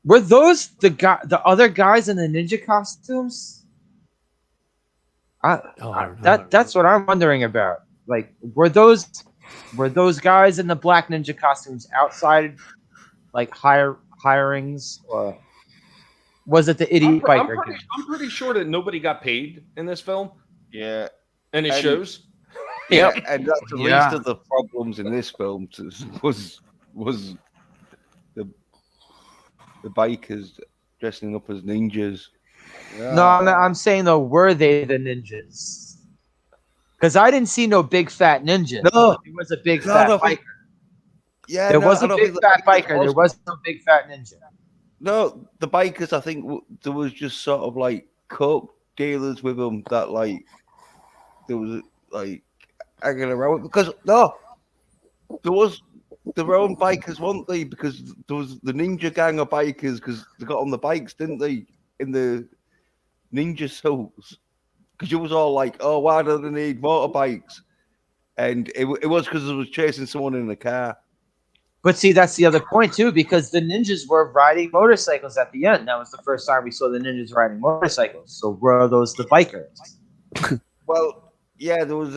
Were those the other guys in the ninja costumes? I don't know. That's what I'm wondering about. Like, were those guys in the black ninja costumes outside, like hirings, or was it the idiot biker? I'm pretty sure that nobody got paid in this film, Yeah. and it And- shows. Yeah, and that's the Yeah. least of the problems in this film was the bikers dressing up as ninjas. No, I'm saying though, were they the ninjas? Because I didn't see no big fat ninja. No. It was a big No, fat no, biker. Yeah, There no, was I a don't big think fat the biker. There was no big fat ninja. No, the bikers. I think there was just sort of like coke dealers with them that like there was like hanging around because there was their own bikers, weren't they? Because there was the ninja gang of bikers because they got on the bikes, didn't they? In the ninja suits. Because you was all like, "Oh, why do they need motorbikes?" And it was because it was chasing someone in the car. But see, that's the other point too, because the ninjas were riding motorcycles at the end. That was the first time we saw the ninjas riding motorcycles. So were those the bikers? Well, yeah, there was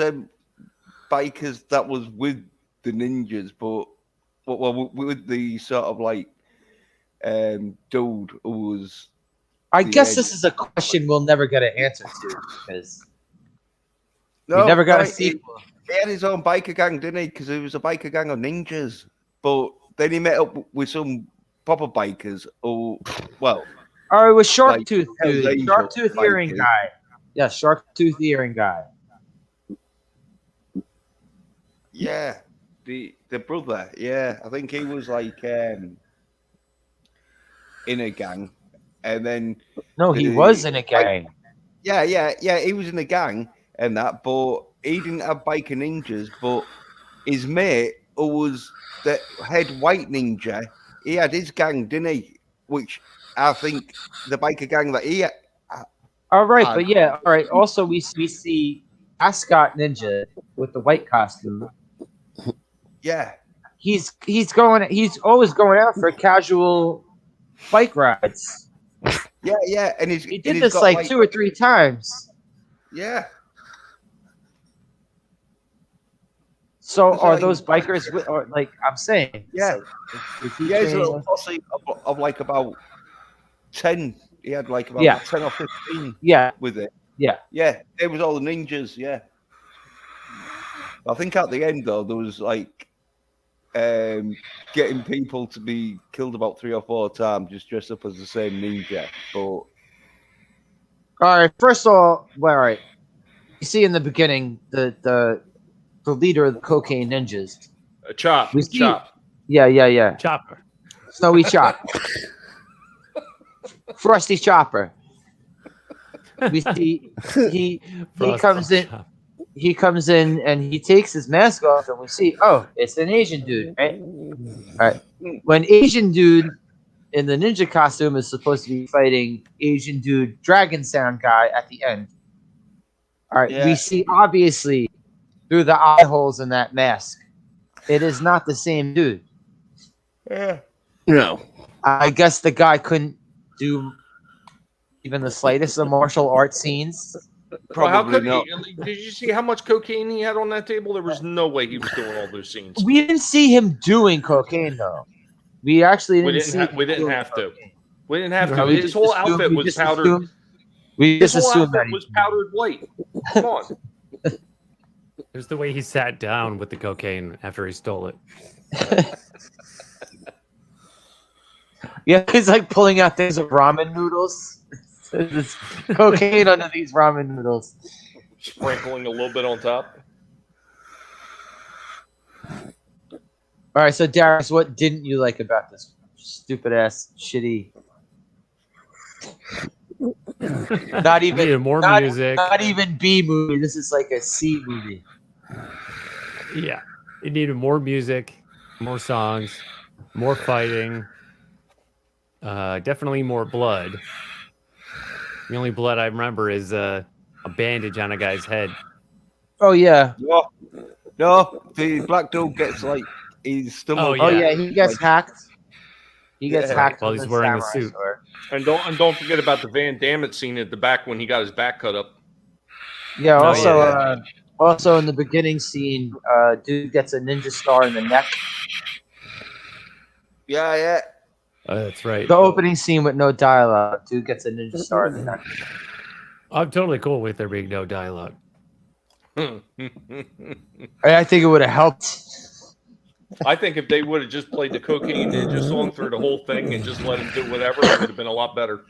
bikers that was with the ninjas, but well, with the sort of like dude who was. I The guess end. this is a question we'll never get an answer to because No, we never got a he sequel. had his own biker gang, didn't he? Because he was a biker gang of ninjas. But then he met up with some proper bikers who, well, Oh, it was Like Sharktooth, Hell's dude. Angel Sharktooth earring bikers. guy. Yeah, Sharktooth earring guy. yeah, the brother, yeah, I think he was like in a gang, and then No, he The- was in a gang. yeah, he was in a gang and that, but he didn't have biker ninjas. But his mate, who was the head white ninja, he had his gang, didn't he? which I think the biker gang that he All right, Uh, but yeah, all right. Also, we see Ascot Ninja with the white costume. yeah. He's always going out for casual bike rides. Yeah, and He did this like 2 or 3 times. Yeah, So It's are like- those bikers? Or like I'm saying, Yeah. is he he has a training little with- posse of like about 10. He had like about Yeah. 10 or 15 yeah, with it. yeah. Yeah, it was all the ninjas. Yeah, I think at the end though there was like getting people to be killed about 3 or 4 times just dressed up as the same ninja. But All right. First of all, you see in the beginning the leader of the cocaine ninjas. Chop. We see- Chop. Yeah. Chopper. Snowy Chop. Frosty Chopper. We see he Frosty comes in. Chopper. He comes in and he takes his mask off, and we see, oh, it's an Asian dude, right? All right. When Asian dude in the ninja costume is supposed to be fighting Asian dude Dragon Sound guy at the end. All right, Yeah. we see obviously through the eye holes in that mask, it is not the same dude. yeah, No. I guess the guy couldn't do even the slightest of martial arts scenes. Well, how probably could not. he? Did you see how much cocaine he had on that table? There was no way he was doing all those scenes. We didn't see him doing cocaine though. We actually We didn't didn't see. ha- we him didn't doing have to. cocaine. We didn't have No, to. we His just whole assumed- outfit we was just powdered. assumed- We His just whole assumed that outfit was powdered white. Come on. It was the way he sat down with the cocaine after he stole it. Yeah, he's like pulling out things of ramen noodles. There's cocaine under these ramen noodles. Sprinkling a little bit on top. All right, so Darius, what didn't you like about this stupid ass shitty? Not We even needed more not, music. Not even B movie. This is like a C movie. Yeah. It needed more music, more songs, more fighting. Definitely more blood. The only blood I remember is a bandage on a guy's head. Oh yeah. No, the black dude gets like he's stomach. Oh, Oh Yeah. yeah. He gets hacked. He gets Yeah. hacked While with he's a wearing a samurai suit. sword. And don't forget about the Van Damme scene at the back when he got his back cut up. Yeah. Oh, Also, yeah. Also in the beginning scene, dude gets a ninja star in the neck. Yeah. That's right. The opening scene with no dialogue. Dude gets a ninja star in the neck. I'm totally cool with there being no dialogue. I think it would have helped. I think if they would have just played the Cocaine Ninja song through the whole thing and just let him do whatever, it would have been a lot better.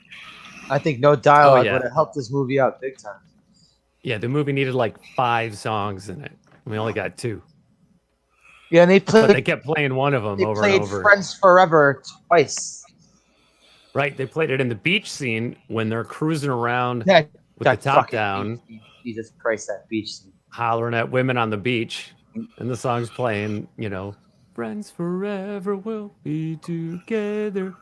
I think no dialogue yeah. would have helped this movie out big time. Yeah, the movie needed like 5 songs in it. We only got 2. Yeah, and they But they played. kept playing one of them They over played and over. Friends Forever twice. Right, they played it in the beach scene when they're cruising around Yeah, with the that top fucking down, beach scene. Jesus Christ, that beach scene. hollering at women on the beach, and the song's playing, Friends forever will be together.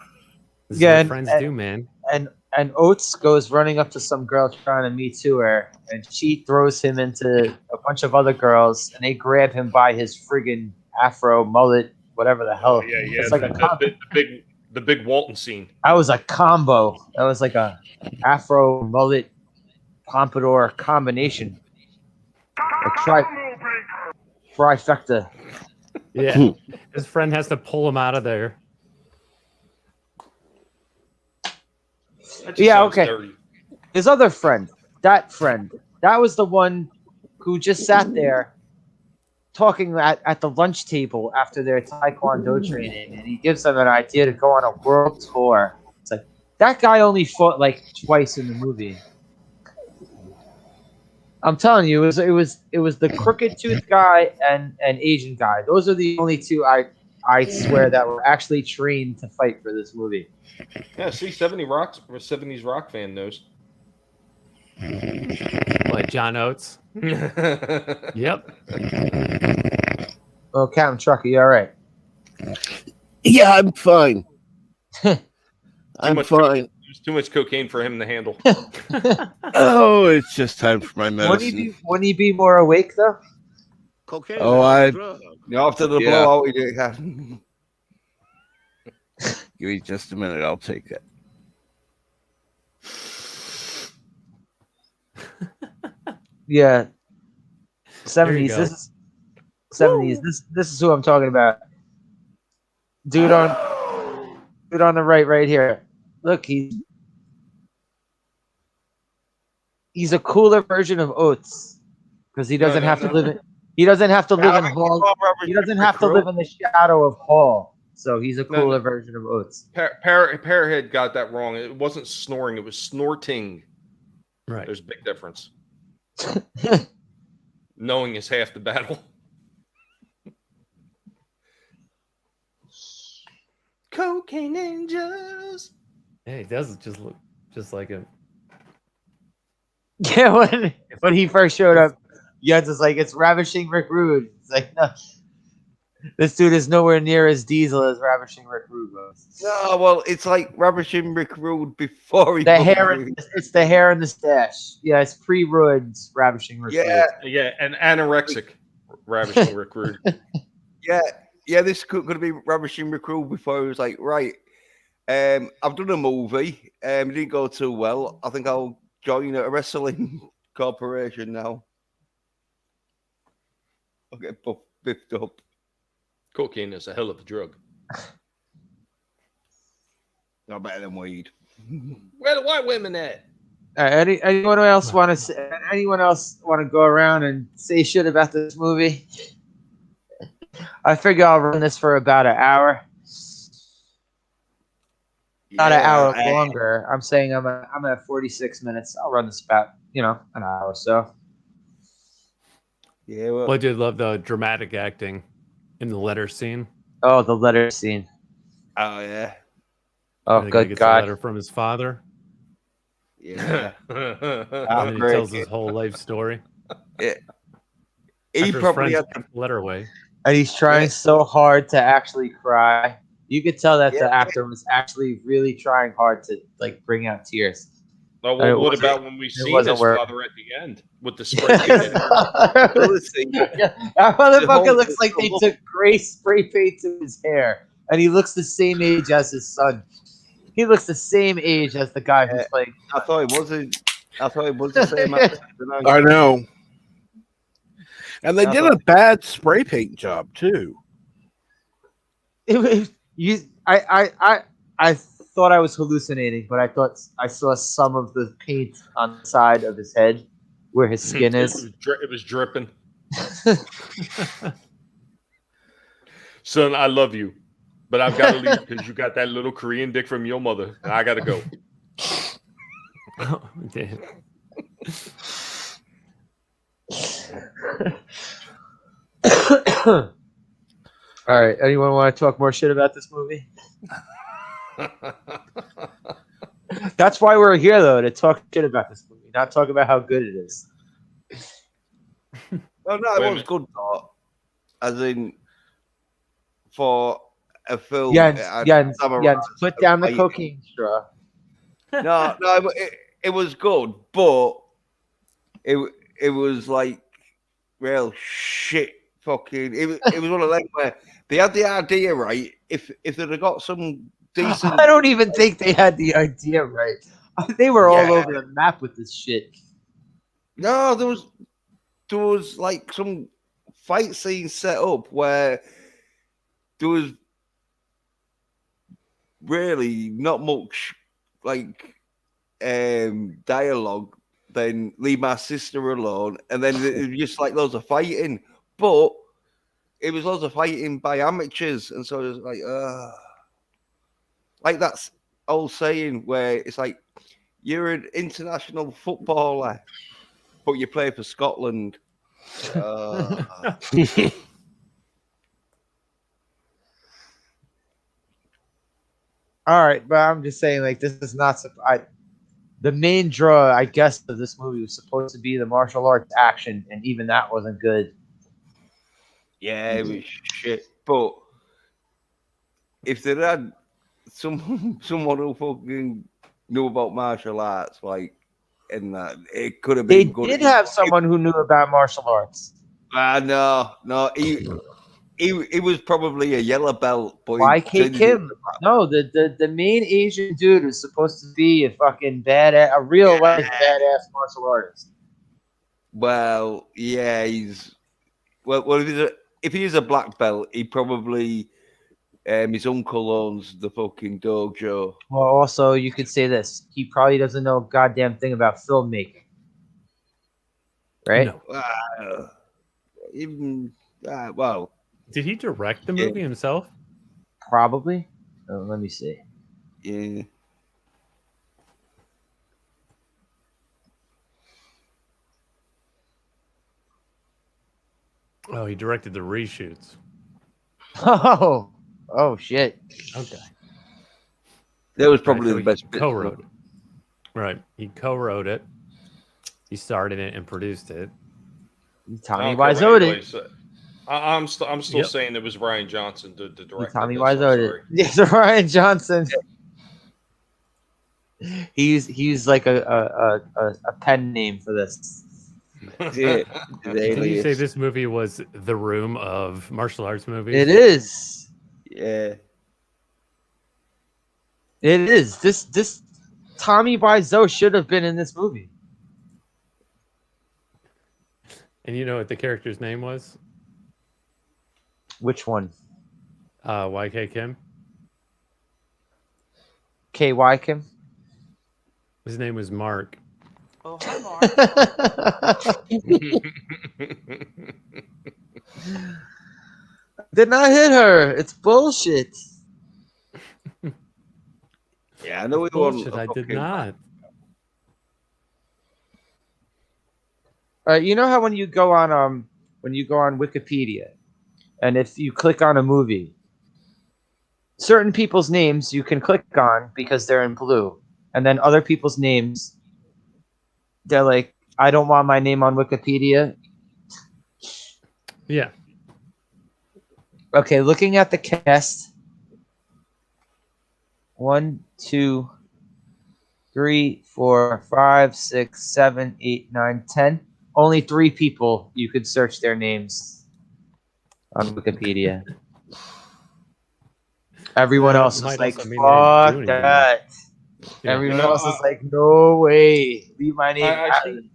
This Yeah, is what friends do, man. And Oates goes running up to some girl trying to Me Too her, and she throws him into a bunch of other girls, and they grab him by his friggin' afro mullet, whatever the hell. Yeah. It's like The big Walton scene. that was a combo. That was like a afro mullet pompadour combination. A trifecta. Yeah, his friend has to pull him out of there. That just Yeah, sounds okay. dirty. His other friend, that was the one who just sat there talking at the lunch table after their taekwondo training, and he gives them an idea to go on a world tour. It's like that guy only fought like twice in the movie. I'm telling you, it was the crooked tooth guy and an Asian guy. Those are the only two I swear that were actually trained to fight for this movie. Yeah, see, 70s rock fan knows. Like John Oates. Yep. Oh, Captain Trucker, you all right? Yeah, I'm fine. I'm much fine. There's too much cocaine for him to handle. Oh, it's just time for my Wouldn't medicine. he be more awake though? Cocaine. Drug. After the Yeah. blowout, he didn't have. Give me just a minute. I'll take it. Yeah. There you 70s. go. This is 70s. This is who I'm talking about. Dude on the right here. Look, he's a cooler version of Oates because he doesn't have to live in. He doesn't have to live in Hall. He doesn't have to live in the shadow of Hall. So he's a cooler version of Oates. Pearhead got that wrong. It wasn't snoring; it was snorting. Right. There's a big difference. Knowing is half the battle. Cocaine ninjas. Yeah, he does just look just like him. Yeah, when he first showed up, Jens is like, it's Ravishing Rick Rude. It's like, no, this dude is nowhere near as diesel as Ravishing Rick Rude was. No, well, it's like Ravishing Rick Rude before he. The hair, it's the hair and the stash. Yeah, it's pre-Rude's Ravishing Rick Yeah, Rude. Yeah, and anorexic. Ravishing Rick Rude. yeah. This could be Ravishing Rick Rude before he was like, right. I've done a movie. It didn't go too well. I think I'll join a wrestling corporation now. I'll get biffed up. Cocaine is a hell of a drug. Not better than weed. Where the white women at? Anyone else want to go around and say shit about this movie? I figure I'll run this for about an hour. Not an hour longer. I'm saying I'm at 46 minutes. I'll run this about an hour or so. Yeah, Well, I did love the dramatic acting in the letter scene. Oh, the letter scene. Oh yeah, Oh, I think he good gets a God. letter from his father, yeah. and then he tells his whole life story. He After his probably friends had. took the letter away. And he's trying so hard to actually cry. You could tell that Yeah. the actor was actually really trying hard to bring out tears. Oh, It well, what wasn't- about when we see wasn't his work. father at the end with the spray paint? That motherfucker whole- looks like they took gray spray paint to his hair, and he looks the same age as his son. He looks the same age as the guy who's playing. I thought it wasn't. I thought it was the same actor. I know. And they I did thought- a bad spray paint job too. I thought I was hallucinating, but I thought I saw some of the paint on the side of his head where his skin is. It was dripping. Son, I love you, but I've got to leave because you got that little Korean dick from your mother, and I got to go. Oh, damn. All right. Anyone want to talk more shit about this movie? That's why we're here, though, to talk shit about this movie, not talk about how good it is. Oh no, Wait a it was minute. good though. As in, for a film. Jens, Jens, put down the fight. cocaine straw. No, it was good, but it was like real shit. Fucking, it was one of them where they had the idea right. If they'd have got some decent, I don't even think they had the idea right. They were all Yeah. over the map with this shit. no, there was like some fight scene set up where there was really not much like dialogue. Then leave my sister alone, and then it was just like loads of fighting. But it was loads of fighting by amateurs, and so it was like that's old saying where it's like you're an international footballer, but you play for Scotland. All right, but I'm just saying, like, this is not. The main draw, I guess, of this movie was supposed to be the martial arts action, and even that wasn't good. Yeah, it was shit. But if they had someone who fucking knew about martial arts, like, and that it could have They been good. did have someone who knew about martial arts. No, he was probably a yellow belt, but he YK turned into Kim. No, the main Asian dude is supposed to be a fucking badass, a real life badass martial artist. Well, yeah, he's well. If he is a black belt, he probably his uncle owns the fucking dojo. Well, also you could say this: he probably doesn't know a goddamn thing about filmmaking, right? No. Even well, Did he direct the Yeah. movie himself? Probably. Let me see. yeah. Oh, he directed the reshoots. Oh shit! Okay. That was probably so the he best bit. co-wrote it. Right. He co-wrote it. He starred in it and produced it. Tommy I don't care what Wiseau anybody did. said. I'm still Yep. saying it was Ryan Johnson, the director. Tommy of this, I'm Wiseau did. sorry. Yes, Ryan Johnson. He's like a pen name for this. Yeah, Did you say this movie was the room of martial arts movies? It is. Yeah. It is. This Tommy Wiseau should have been in this movie. And you know what the character's name was? Which one? YK Kim. KY Kim? His name was Mark. Oh, hi, Mark. Did not hit her. It's bullshit. Yeah, I know we Bullshit, want. I did not. All right, you know how when you go on Wikipedia, and if you click on a movie, certain people's names you can click on because they're in blue, and then other people's names, they're like, I don't want my name on Wikipedia. Yeah. Okay, looking at the cast. 1, 2, 3, 4, 5, 6, 7, 8, 9, 10. Only 3 people you could search their names on Wikipedia. Everyone That else is might like, also mean they didn't do fuck anything. that. Yeah. Everyone You know, else is like, no way. Leave my name I out. see-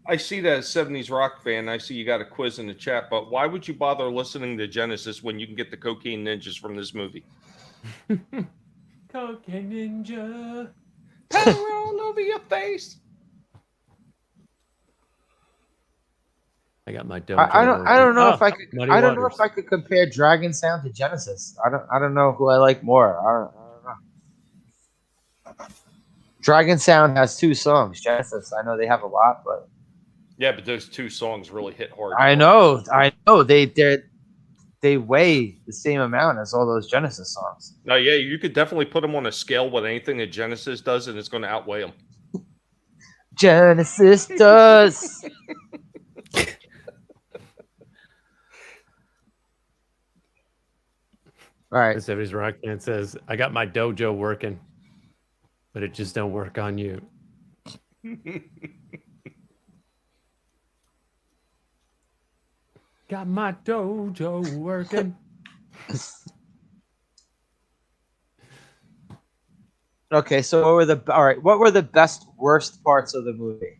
I see that as 70s rock fan. I see you got a quiz in the chat, but why would you bother listening to Genesis when you can get the Cocaine Ninjas from this movie? Cocaine Ninja. Power all over your face. I got my dojo. I don't know if I could Muddy I don't know Waters. if I could compare Dragon Sound to Genesis. I don't know who I like more. I don't know. Dragon Sound has 2 songs. Genesis, I know they have a lot, but Yeah, but those 2 songs really hit hard. I know they weigh the same amount as all those Genesis songs. No, yeah, you could definitely put them on a scale with anything that Genesis does, and it's going to outweigh them. Genesis does. All right. The 70s rock band says, I got my dojo working, but it just don't work on you. Got my dojo working. Okay, so what were the best worst parts of the movie?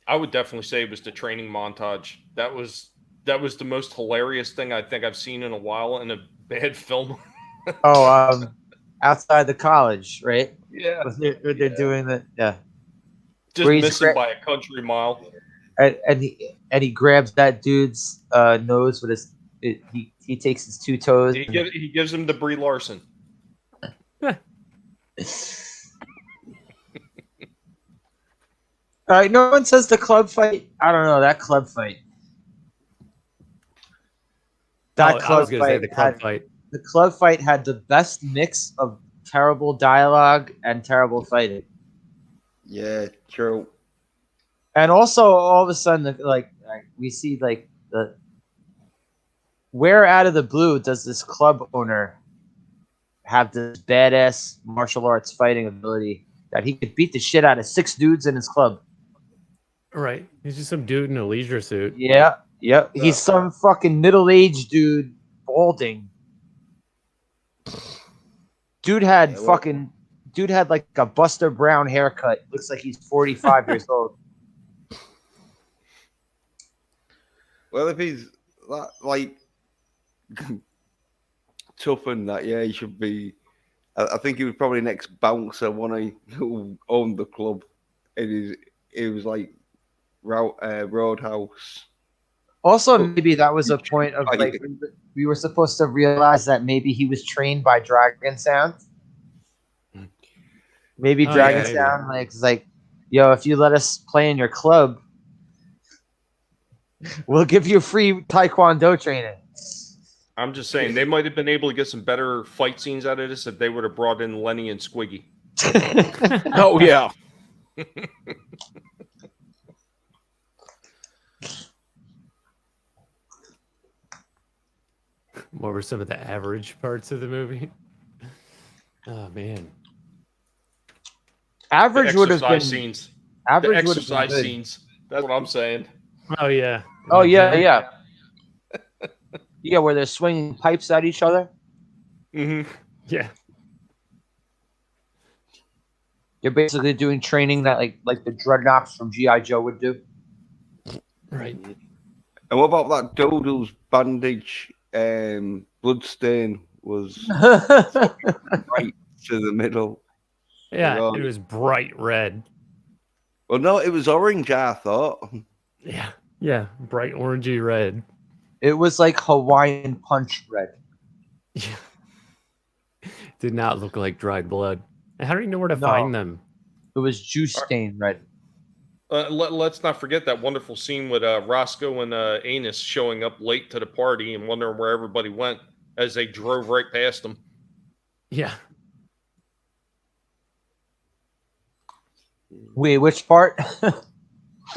I would definitely say it was the training montage. That was the most hilarious thing I think I've seen in a while in a bad film. Oh, outside the college, right? Yeah, They're doing the just Where he's missing gra- by a country mile. and he grabs that dude's nose with his he takes his 2 toes. He gives him the Brie Larson. All right, no one says the club fight. I don't know that club fight. That I club was going to say fight the club had fight. the club fight had the best mix of terrible dialogue and terrible fighting. Yeah, true. And also, all of a sudden, we see like where out of the blue does this club owner have this badass martial arts fighting ability that he could beat the shit out of 6 dudes in his club? Right. He's just some dude in a leisure suit. Yeah, yep. He's some fucking middle-aged dude, balding. Dude had like a Buster Brown haircut. Looks like he's 45 years old. Well, if he's like tough and that, yeah, he should be. I think he was probably next bouncer when who owned the club. It was like Roadhouse. Also, maybe that was a point of like we were supposed to realize that maybe he was trained by Dragon Sound. Maybe Dragon Sound like, yo, if you let us play in your club, we'll give you free Taekwondo training. I'm just saying they might have been able to get some better fight scenes out of this if they would have brought in Lenny and Squiggy. Oh yeah. What were some of the average parts of the movie? Oh man. Average would have been scenes. Average The would have been exercise good. scenes. That's what I'm saying. Oh yeah. Oh yeah. Yeah, where they're swinging pipes at each other. Mm-hmm. Yeah. You're basically doing training that like the Dreadnoks from G.I. Joe would do. Right. And what about that Doodle's bandage? Bloodstain was right to the middle. Yeah, it was bright red. Well, no, it was orange. I thought. Yeah. Yeah, bright orangey red. It was like Hawaiian punch red. Yeah. Did not look like dried blood. And how do you know where to No. find them? It was juice stain red. Let's not forget that wonderful scene with Roscoe and Anus showing up late to the party and wondering where everybody went as they drove right past them. Yeah. Wait, which part?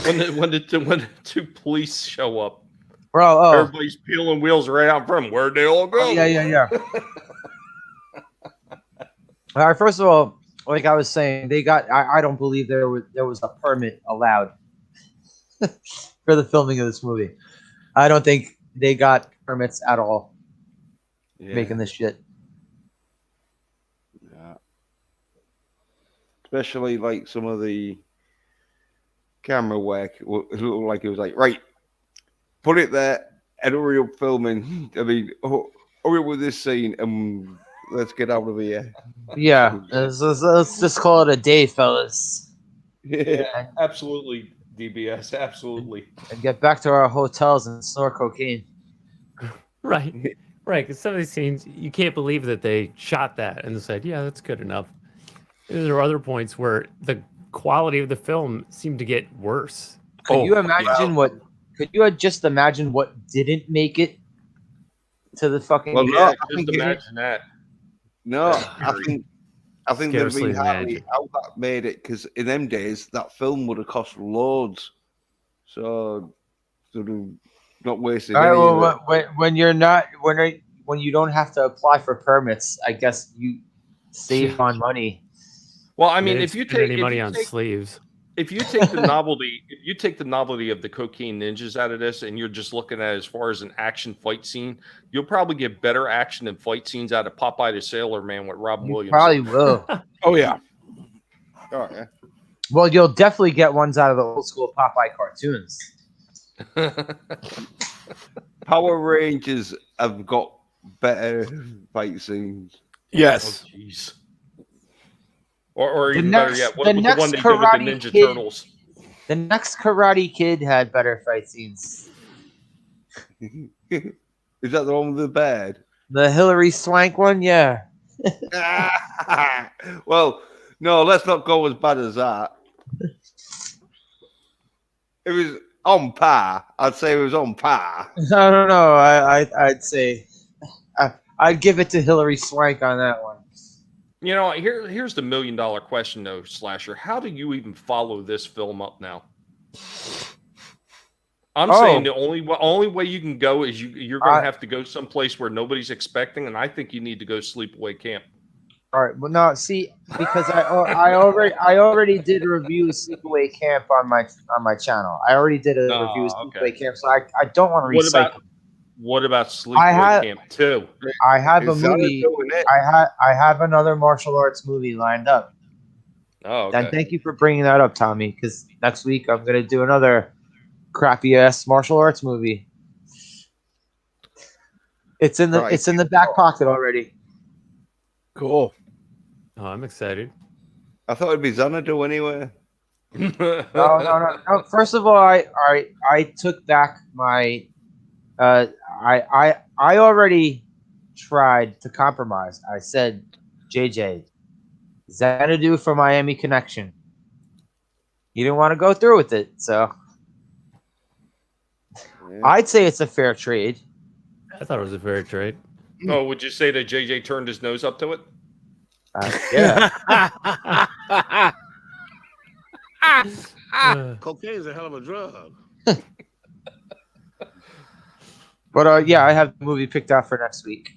When the two police show up, Bro, oh. everybody's peeling wheels right out in front of them. Where'd they all go? Yeah. All right, first of all, like I was saying, they got. I don't believe there was a permit allowed for the filming of this movie. I don't think they got permits at all making this shit. Yeah. Especially like some of the camera work, it looked like it was like, right, put it there and hurry up filming. I mean, hurry up with this scene and let's get out of here. Yeah, let's just call it a day, fellas, Yeah, absolutely, DBS, absolutely. and get back to our hotels and snort cocaine. Right. Right. Because some of these scenes, you can't believe that they shot that and said, yeah, that's good enough. And there are other points where the quality of the film seemed to get worse. Could you imagine what? Could you just imagine what didn't make it to the fucking? Well, Yeah, I just think imagine that. No, I think they've Scarcely been happy imagine. how that made it, because in them days that film would have cost loads. So sort of not wasted. All right, any of it. well, when you're not when you don't have to apply for permits, I guess you save on money. Well, I They mean, didn't if you spend take any money on sleeves. if you take the novelty of the cocaine ninjas out of this, and you're just looking at it as far as an action fight scene, you'll probably get better action and fight scenes out of Popeye the Sailor Man with Robin You Williams. probably will. Oh yeah. Oh, yeah. Well, you'll definitely get ones out of the old school Popeye cartoons. Power Rangers have got better fight scenes. Yes. Oh, jeez. Or The even next- better yet, the what was the next one they did with the Karate Ninja Kid- Turtles? The next Karate Kid had better fight scenes. Is that the one with the bed? The Hillary Swank one, yeah. Well, no, let's not go as bad as that. It was on par. I'd say it was on par. I don't know. I'd say I'd give it to Hillary Swank on that one. You know, here's the $1 million question, though, Slasher. How do you even follow this film up now? I'm saying the only way you can go is you're going to have to go someplace where nobody's expecting, and I think you need to go sleepaway camp. All right. Well, no, see, because I already did a review of Sleepaway Camp on my channel. I already did a review of Sleepaway Camp, so I don't want to recycle. What about Sleepaway Camp 2? I have a movie. I have another martial arts movie lined up. Oh, okay. And thank you for bringing that up, Tommy. Because next week I'm gonna do another crappy ass martial arts movie. It's in the back pocket already. Cool. Oh, I'm excited. I thought it'd be Xanadu anyway. No. First of all, I took back my. I already tried to compromise. I said, JJ, Xanadu for Miami Connection. You didn't want to go through with it, so I'd say it's a fair trade. I thought it was a fair trade. Oh, would you say that JJ turned his nose up to it? Yeah. Cocaine is a hell of a drug. But yeah, I have the movie picked out for next week.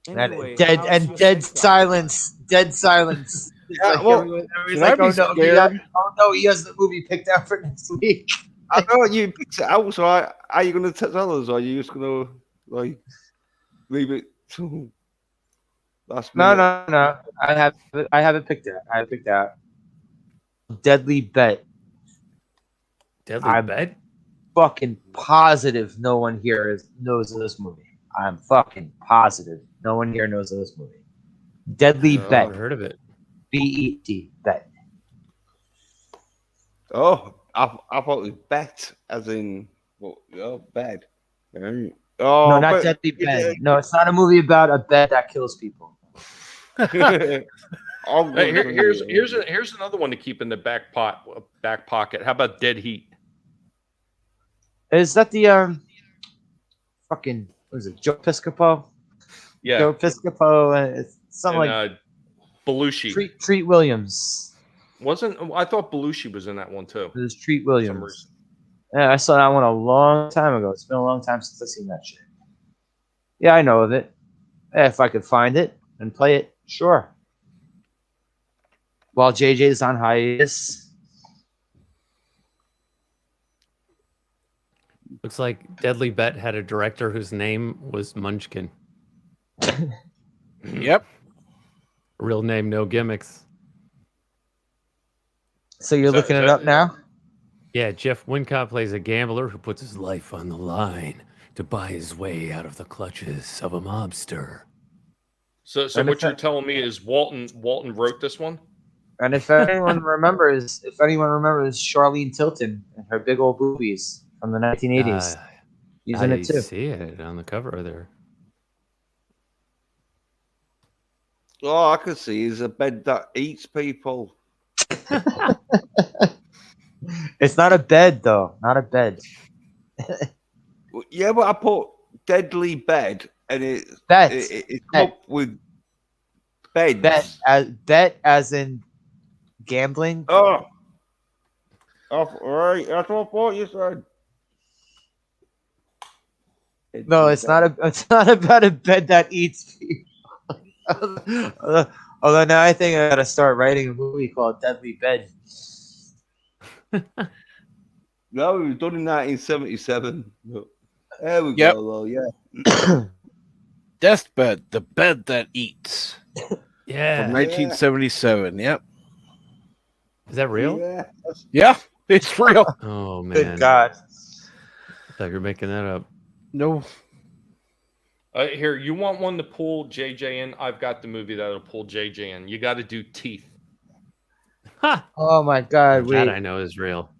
Anyway, Dead silence. Dead silence. Yeah, well, everybody's like, oh no, he has the movie picked out for next week. I know you picked it out, so are you going to tell us, or are you just going to leave it to last minute? No. I have it picked out. I have it picked out. Deadly Bet. Deadly Bet? Fucking positive no one here knows of this movie. I'm fucking positive no one here knows of this movie. Deadly Bet. I've heard of it. BET. Bet. Oh, I thought it was bet, as in bed. Oh, No, not Deadly Bet. No, it's not a movie about a bed that kills people. Hey, here's another one to keep in the back pocket. How about Dead Heat? Is that the fucking what is it? Joe Piscopo? Yeah, Joe Piscopo. It's something and, like Belushi. Treat Williams. I thought Belushi was in that one too. It was Treat Williams. Yeah, I saw that one a long time ago. It's been a long time since I've seen that shit. Yeah, I know of it. If I could find it and play it, sure. While JJ's on hiatus. Looks like Deadly Bet had a director whose name was Munchkin. Yep. Real name, no gimmicks. So you're looking it up now? Yeah, Jeff Wincott plays a gambler who puts his life on the line to buy his way out of the clutches of a mobster. So what you're telling me is Walton wrote this one? And if anyone remembers Charlene Tilton and her big old boobies from the 1980s, she's in it too. I see it on the cover there. Oh, I can see he's a bed that eats people. It's not a bed, though. Not a bed. Yeah, but I put Deadly Bed, and it's up with beds. Bet as in gambling. Oh, all right. That's what I thought you said. No, it's not about a bed that eats people. Although now I think I gotta start writing a movie called Deadly Bed. No, it was done in 1977. There we Yep. go, though, yeah. Deathbed, the bed that eats. Yeah. From 1977. Yep. Is that real? Yeah. Yeah, it's real. Oh, man. Good God. I thought you were making that up. No. Here, you want one to pull JJ in? I've got the movie that'll pull JJ in. You got to do Teeth. Ha! Oh my God! Wait. That I know is real.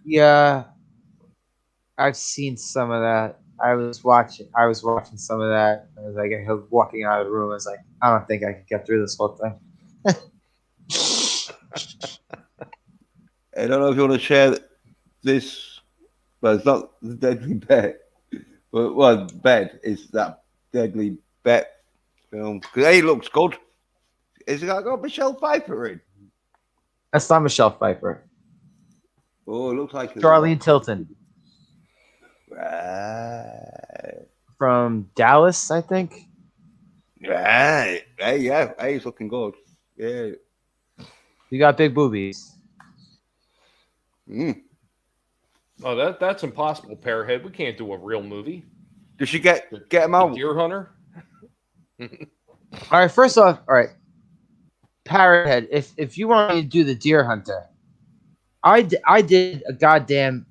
Yeah, I've seen some of that. I was watching some of that. I was like, walking out of the room. I was like, I don't think I can get through this whole thing. I don't know if you want to share this, but it's not the Deadly Bet. But Bed is that Deadly Bet film because it looks good. Is it got Michelle Pfeiffer in? That's not Michelle Pfeiffer. Oh, it looks like Charlene Tilton Right. from Dallas, I think. Right. Hey, yeah. Hey, it's looking good. Yeah. You got big boobies. Mm. Oh, that's impossible, Pearhead. We can't do a real movie. Does she get him The out? Deer Hunter. All right, first off, all right, Parrothead, if you want me to do the Deer Hunter, I did a goddamn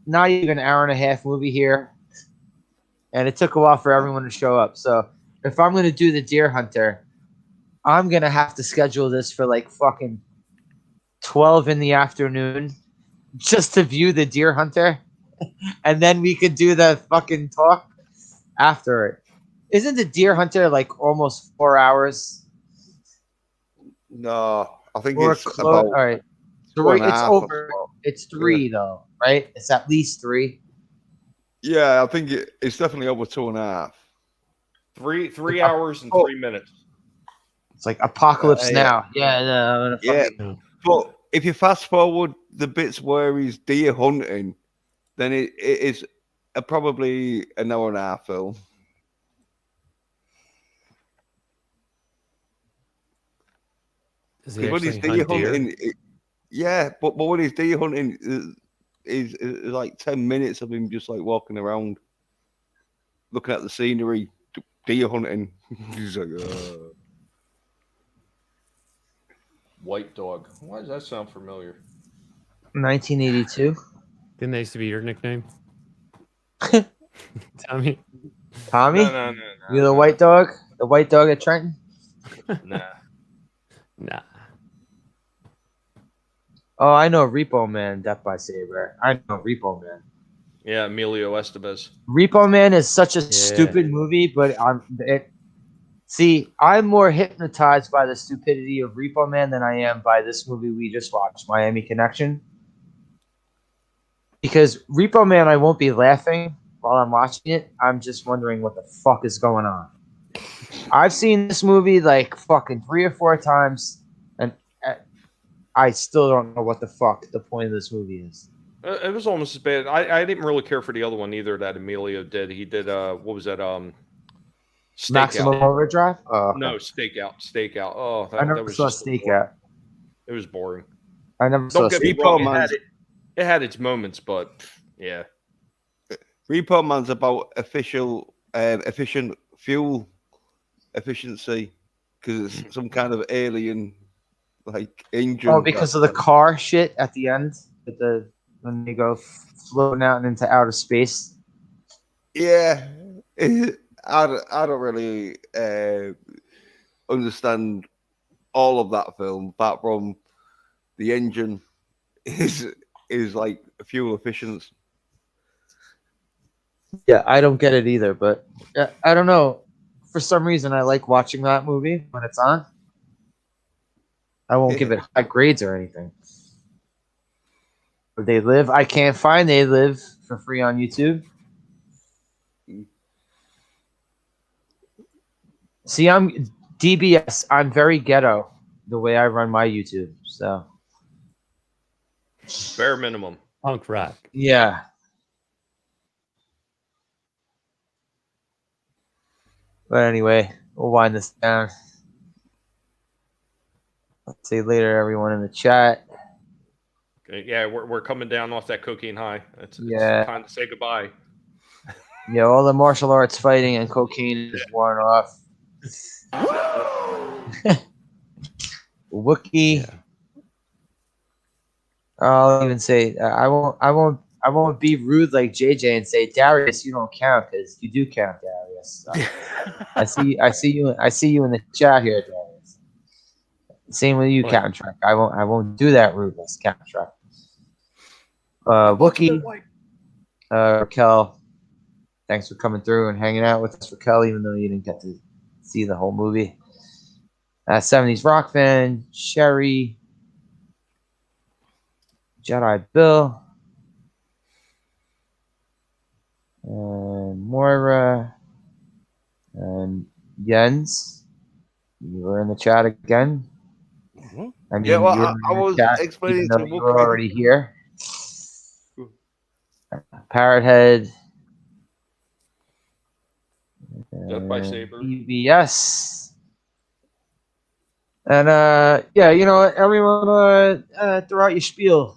not even an hour and a half movie here, and it took a while for everyone to show up. So if I'm gonna do the Deer Hunter, I'm gonna have to schedule this for like fucking 12 in the afternoon just to view the Deer Hunter, and then we could do the fucking talk after it. Isn't the Deer Hunter like almost 4 hours? No, I think Or it's all about right, 2.5 three. It's or over. so. It's 3 though, right? It's at least 3. Yeah, I think it's definitely over 2.5. 3 hours and 3 minutes. It's like Apocalypse Yeah. Now. Yeah, no, I'm gonna Yeah, fucking- but if you fast forward the bits where he's deer hunting, then it is probably an hour and a half film. Does he Because when he's actually deer hunt deer? hunting, yeah, but when he's deer hunting, is like 10 minutes of him just like walking around, looking at the scenery, deer hunting. He's like, White Dog. Why does that sound familiar? 1982. Didn't they used to be your nickname? Tommy? Tommy, No. you the white dog? The white dog at Trenton? Nah. Nah. Oh, I know Repo Man, Death by Saber. I know Repo Man. Yeah, Emilio Estevez. Repo Man is such a stupid movie, but I'm more hypnotized by the stupidity of Repo Man than I am by this movie we just watched, Miami Connection. Because Repo Man, I won't be laughing while I'm watching it. I'm just wondering what the fuck is going on. I've seen this movie like fucking 3 or 4 times, and I still don't know what the fuck the point of this movie is. It was almost as bad. I didn't really care for the other one either that Emilio did. He did what was that? Stakeout. Maximum Overdrive? Oh, okay. No, Stakeout. Oh, I never that was saw just Stakeout. It was boring. I never saw Don't get me Stakeout. wrong. It had its moments, but yeah. Repo Man's about efficient fuel efficiency because it's some kind of alien like engine. Oh, because of the car shit at the end, when they go floating out into outer space. Yeah, I don't really understand all of that film, apart from the engine is like fuel efficient. Yeah, I don't get it either, but I don't know. For some reason, I like watching that movie when it's on. I won't give it high grades or anything. But They Live, I can't find They Live for free on YouTube. See, I'm DBS. I'm very ghetto the way I run my YouTube. So Bare minimum. Punk rock. yeah. But anyway, we'll wind this down. Let's see you later, everyone in the chat. Okay, yeah, we're coming down off that cocaine high. It's time to say goodbye. Yeah, all the martial arts fighting and cocaine is worn off. Wookie. Yeah. I'll even say I won't be rude like JJ and say Darius, you don't count because you do count, Darius. I see you in the chat here, Darius. Same with you, What? Captain Track. I won't do that rudeness, Captain Track. Wookie, Raquel, thanks for coming through and hanging out with us, Raquel, even though you didn't get to see the whole movie. 70s Rock Fan, Sherry, Jedi Bill, and Moira, and Jens. You were in the chat again. I mean, Yeah, well, you were I in the was chat, explaining even to though you Wookie. were already here. Parrot Head. Death by Saber. EBS. And yeah, you know what? Everyone throw out your spiel.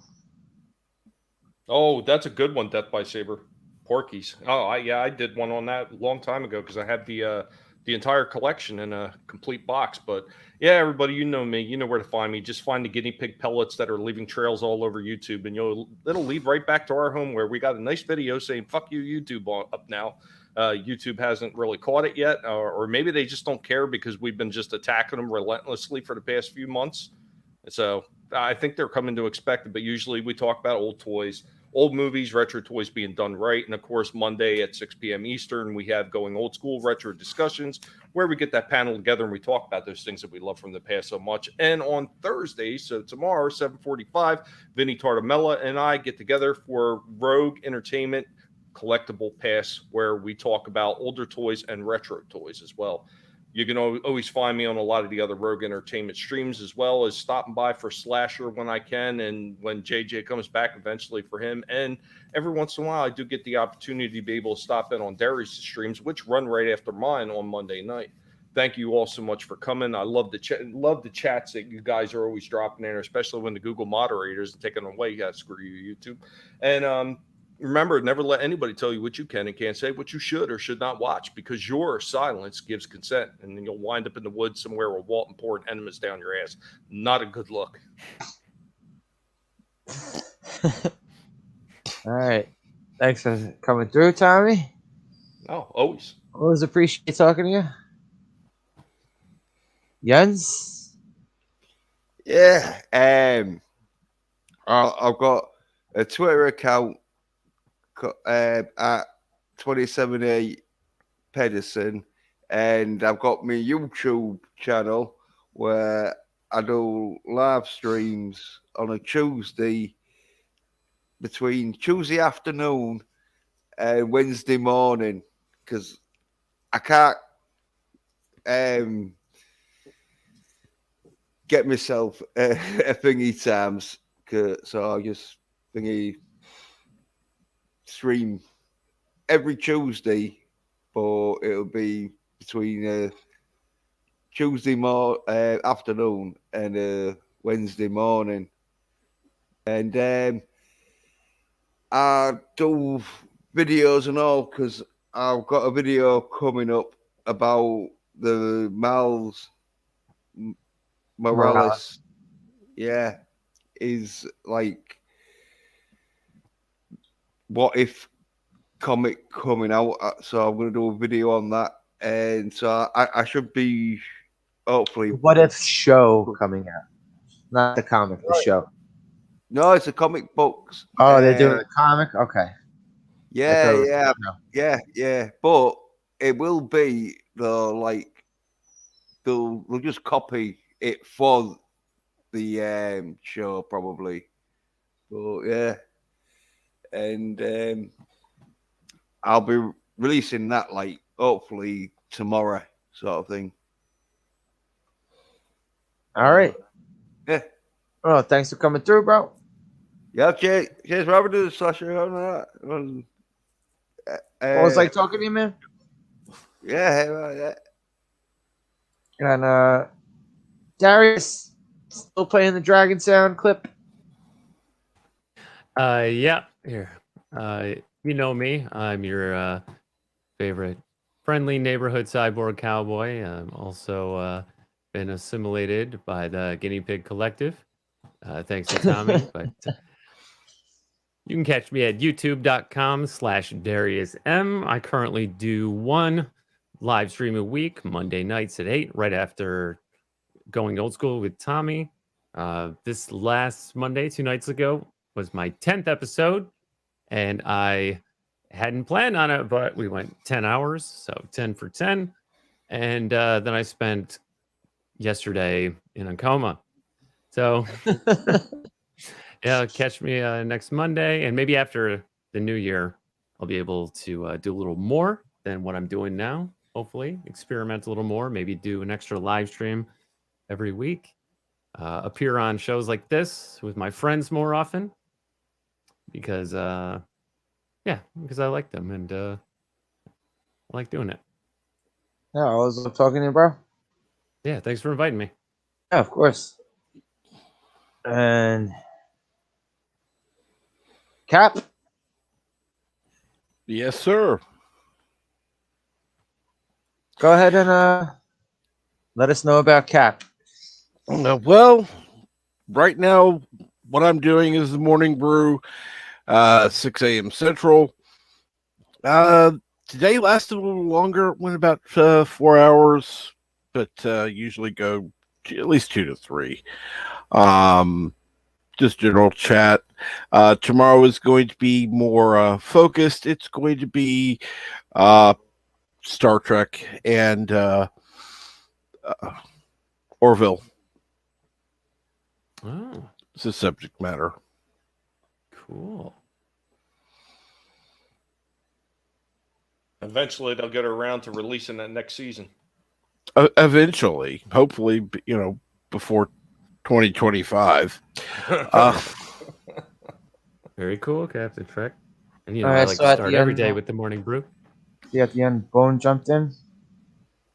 Oh, that's a good one, Death by Saber. Porky's. Oh, I did one on that a long time ago because I had the entire collection in a complete box. But yeah, everybody, you know me, you know where to find me. Just find the guinea pig pellets that are leaving trails all over YouTube, and it'll lead right back to our home where we got a nice video saying "fuck you, YouTube" up now. YouTube hasn't really caught it yet, or maybe they just don't care because we've been just attacking them relentlessly for the past few months. So I think they're coming to expect it. But usually we talk about old toys, old movies, retro toys being done right. And of course, Monday at 6 p.m. Eastern, we have Going Old School Retro Discussions, where we get that panel together and we talk about those things that we love from the past so much. And on Thursday, so tomorrow, 7:45, Vinny Tartamella and I get together for Rogue Entertainment Collectible Pass, where we talk about older toys and retro toys as well. You can always find me on a lot of the other Rogue Entertainment streams, as well as stopping by for Slasher when I can, and when JJ comes back eventually for him. And every once in a while, I do get the opportunity to be able to stop in on Darius' streams, which run right after mine on Monday night. Thank you all so much for coming. I love the chats that you guys are always dropping in, especially when the Google moderators are taking away. Yeah, screw you, YouTube. And remember, never let anybody tell you what you can and can't say, what you should or should not watch, because your silence gives consent, and then you'll wind up in the woods somewhere with Walton pouring enemas down your ass. Not a good look. All right. Thanks for coming through, Tommy. Oh, always. Always appreciate talking to you. Jens? Yeah. I've got a Twitter account at 27A Pedersen, and I've got my YouTube channel where I do live streams on a Tuesday between Tuesday afternoon and Wednesday morning, because I can't get myself a thingy times, so I just thingy stream every Tuesday, but it'll be between Tuesday afternoon and Wednesday morning, and I do videos and all, because I've got a video coming up about the Miles Morales. Yeah, is like what if comic coming out, so I'm going to do a video on that, and so I should be hopefully. What if show coming out? Not the comic, the show. No, it's a comic books. Oh, they're doing a comic? Okay. Yeah. But it will be they'll just copy it for the show probably. But yeah, and I'll be releasing that hopefully tomorrow, sort of thing. All right. Yeah. Oh, thanks for coming through, bro. Yeah, cheers, Robert, Sasha, on that. What was like talking to you, man? Yeah. And Darius, still playing the Dragon Sound clip? Yeah, here. You know me. I'm your favorite friendly neighborhood cyborg cowboy. I'm also been assimilated by the Guinea Pig Collective. Thanks to Tommy. But you can catch me at youtube.com/DariusM. I currently do one live stream a week, Monday nights at 8, right after Going Old School with Tommy. This last Monday, 2 nights ago, was my 10th episode, and I hadn't planned on it, but we went 10 hours, so 10 for 10. And then I spent yesterday in a coma. So yeah, catch me next Monday, and maybe after the new year, I'll be able to do a little more than what I'm doing now. Hopefully, experiment a little more, maybe do an extra live stream every week. appear on shows like this with my friends more often because because I like them and I like doing it. Yeah, I was talking to you, bro. Yeah, thanks for inviting me. Yeah, of course. And Cap, Yes, sir. go ahead and let us know about Cap. Well, right now, what I'm doing is the morning brew, 6 a.m. Central. Today lasted a little longer, went about 4 hours, but usually go at least 2 to 3. Just general chat. Tomorrow is going to be more focused. It's going to be Star Trek and Orville. Oh, It's the subject matter. cool. Eventually, they'll get around to releasing that next season. Eventually, hopefully, before 2025. Very cool, Captain Trek. And you know, All I right, like so to at start the every end- day with the morning brew. See, at the end, Bone jumped in.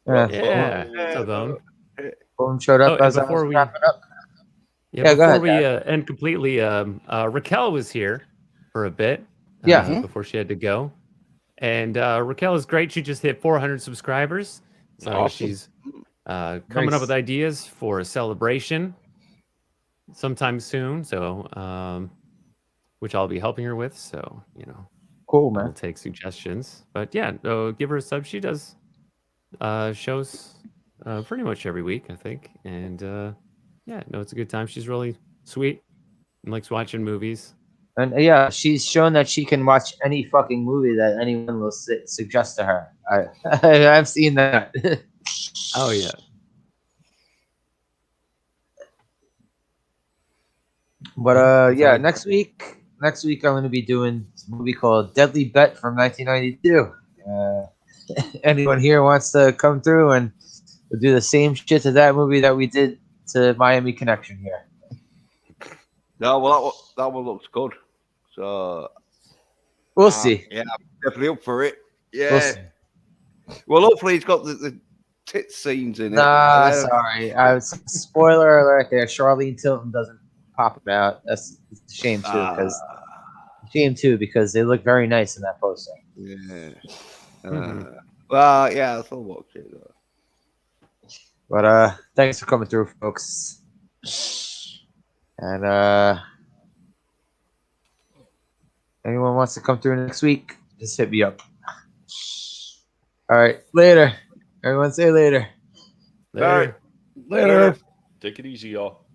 Yeah, so Bone. Bone showed up Oh, and as I was before we- wrapping up. Yeah, Yeah, go before ahead, we end completely, Raquel was here for a bit. Yeah. Before she had to go. And Raquel is great. She just hit 400 subscribers. So Awesome. she's coming Nice. up with ideas for a celebration sometime soon. So, which I'll be helping her with. So, you know, Cool, I'll man. take suggestions. But yeah, give her a sub. She does shows pretty much every week, I think. And yeah, no, it's a good time. She's really sweet and likes watching movies. And yeah, she's shown that she can watch any fucking movie that anyone will suggest to her. I've seen that. Oh yeah. But Sorry. next week I'm going to be doing a movie called Deadly Bet from 1992. Anyone here wants to come through and we'll do the same shit to that movie that we did to Miami Connection here. No, well, that one looks good. So We'll see. Yeah, I'm definitely up for it. We'll Yeah. see. Well, hopefully it's got the tit scenes in it. Nah, sorry. Spoiler alert there. Charlene Tilton doesn't pop it out. That's a shame too, because they look very nice in that poster. Yeah. Mhm. Well, yeah, I'll still watch it. Though. But thanks for coming through, folks. And anyone wants to come through next week, just hit me up. All right, later. Everyone say later. Later. Later. Take it easy, y'all.